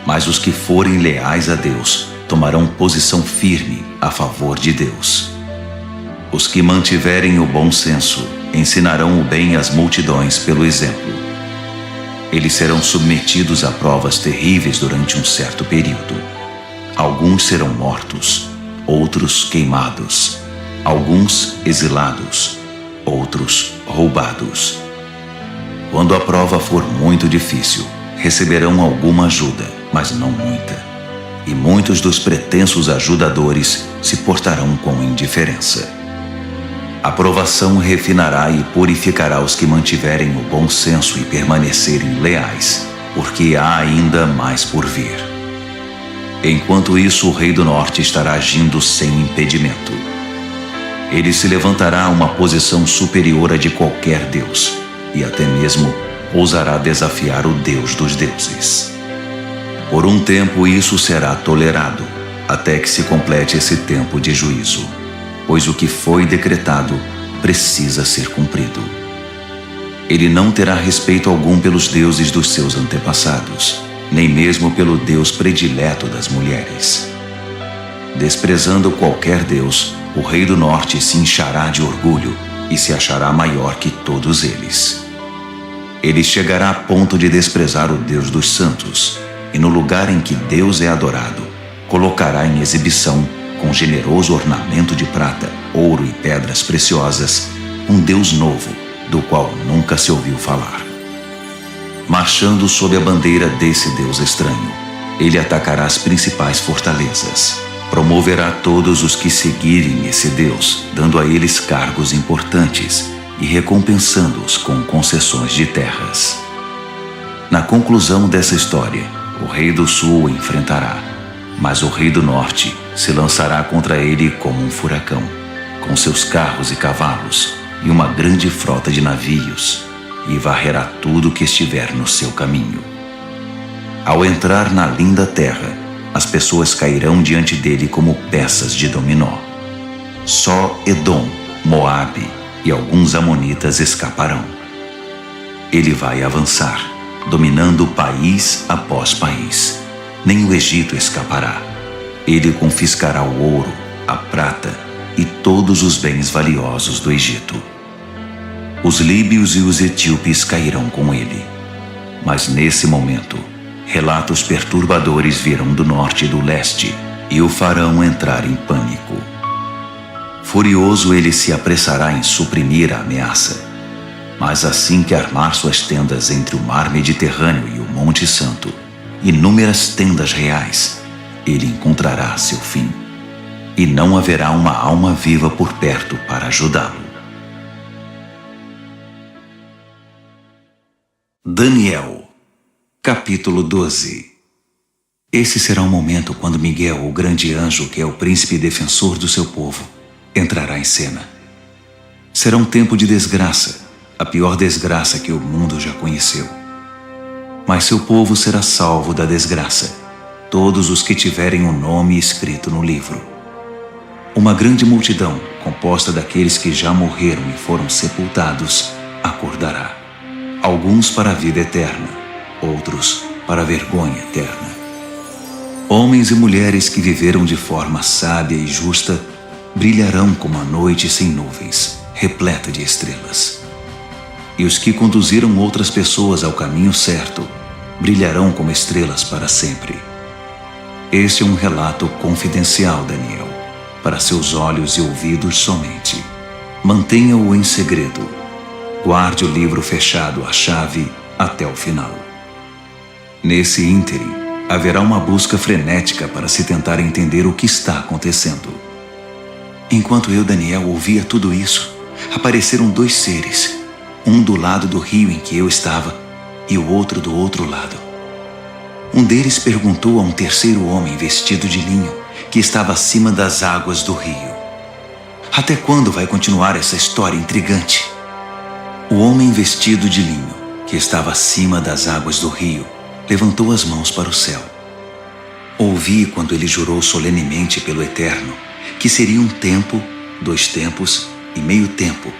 Mas os que forem leais a Deus tomarão posição firme a favor de Deus. Os que mantiverem o bom senso ensinarão o bem às multidões pelo exemplo. Eles serão submetidos a provas terríveis durante um certo período. Alguns serão mortos, outros queimados, alguns exilados, outros roubados. Quando a prova for muito difícil, receberão alguma ajuda, mas não muita. E muitos dos pretensos ajudadores se portarão com indiferença. A provação refinará e purificará os que mantiverem o bom senso e permanecerem leais, porque há ainda mais por vir. Enquanto isso, o rei do norte estará agindo sem impedimento. Ele se levantará a uma posição superior à de qualquer deus, e até mesmo ousará desafiar o Deus dos deuses. Por um tempo isso será tolerado, até que se complete esse tempo de juízo, pois o que foi decretado precisa ser cumprido. Ele não terá respeito algum pelos deuses dos seus antepassados, nem mesmo pelo Deus predileto das mulheres. Desprezando qualquer Deus, o rei do norte se inchará de orgulho e se achará maior que todos eles. Ele chegará a ponto de desprezar o Deus dos santos, e no lugar em que Deus é adorado, colocará em exibição, com generoso ornamento de prata, ouro e pedras preciosas, um Deus novo, do qual nunca se ouviu falar. Marchando sob a bandeira desse Deus estranho, ele atacará as principais fortalezas. Promoverá todos os que seguirem esse Deus, dando a eles cargos importantes e recompensando-os com concessões de terras. Na conclusão dessa história, o rei do sul o enfrentará, mas o rei do norte se lançará contra ele como um furacão, com seus carros e cavalos e uma grande frota de navios, e varrerá tudo que estiver no seu caminho. Ao entrar na linda terra, as pessoas cairão diante dele como peças de dominó. Só Edom, Moabe e alguns amonitas escaparão. Ele vai avançar, dominando país após país. Nem o Egito escapará. Ele confiscará o ouro, a prata e todos os bens valiosos do Egito. Os líbios e os etíopes cairão com ele. Mas nesse momento, relatos perturbadores virão do norte e do leste e o farão entrar em pânico. Furioso, ele se apressará em suprimir a ameaça. Mas assim que armar suas tendas entre o mar Mediterrâneo e o Monte Santo, inúmeras tendas reais, ele encontrará seu fim. E não haverá uma alma viva por perto para ajudá-lo. Daniel, capítulo 12. Esse será o momento quando Miguel, o grande anjo, que é o príncipe defensor do seu povo, entrará em cena. Será um tempo de desgraça, a pior desgraça que o mundo já conheceu. Mas seu povo será salvo da desgraça, todos os que tiverem o nome escrito no livro. Uma grande multidão, composta daqueles que já morreram e foram sepultados, acordará. Alguns para a vida eterna, outros para a vergonha eterna. Homens e mulheres que viveram de forma sábia e justa brilharão como a noite sem nuvens, repleta de estrelas. E os que conduziram outras pessoas ao caminho certo brilharão como estrelas para sempre. Este é um relato confidencial, Daniel, para seus olhos e ouvidos somente. Mantenha-o em segredo. Guarde o livro fechado à chave até o final. Nesse ínterim, haverá uma busca frenética para se tentar entender o que está acontecendo. Enquanto eu, Daniel, ouvia tudo isso, apareceram 2 seres, um do lado do rio em que eu estava e o outro do outro lado. Um deles perguntou a um terceiro homem vestido de linho que estava acima das águas do rio: até quando vai continuar essa história intrigante? O homem vestido de linho, que estava acima das águas do rio, levantou as mãos para o céu. Ouvi quando ele jurou solenemente pelo Eterno que seria um tempo, 2 tempos e meio tempo,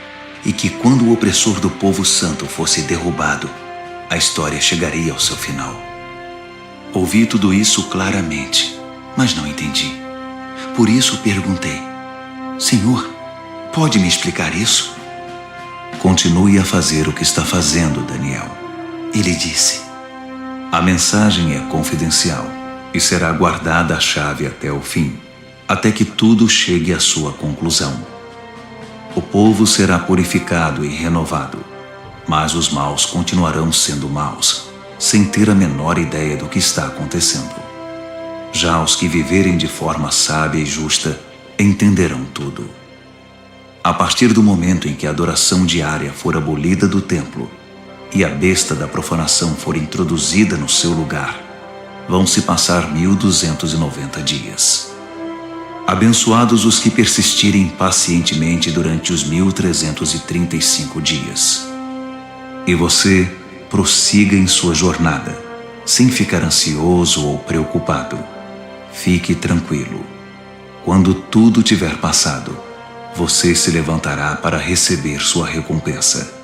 e que quando o opressor do povo santo fosse derrubado, a história chegaria ao seu final. Ouvi tudo isso claramente, mas não entendi. Por isso perguntei: Senhor, pode me explicar isso? Continue a fazer o que está fazendo, Daniel. Ele disse: a mensagem é confidencial e será guardada a chave até o fim, até que tudo chegue à sua conclusão. O povo será purificado e renovado, mas os maus continuarão sendo maus, sem ter a menor ideia do que está acontecendo. Já os que viverem de forma sábia e justa entenderão tudo. A partir do momento em que a adoração diária for abolida do templo e a besta da profanação for introduzida no seu lugar, vão se passar 1290 dias. Abençoados os que persistirem pacientemente durante os 1335 dias. E você prossiga em sua jornada, sem ficar ansioso ou preocupado. Fique tranquilo. Quando tudo tiver passado, você se levantará para receber sua recompensa.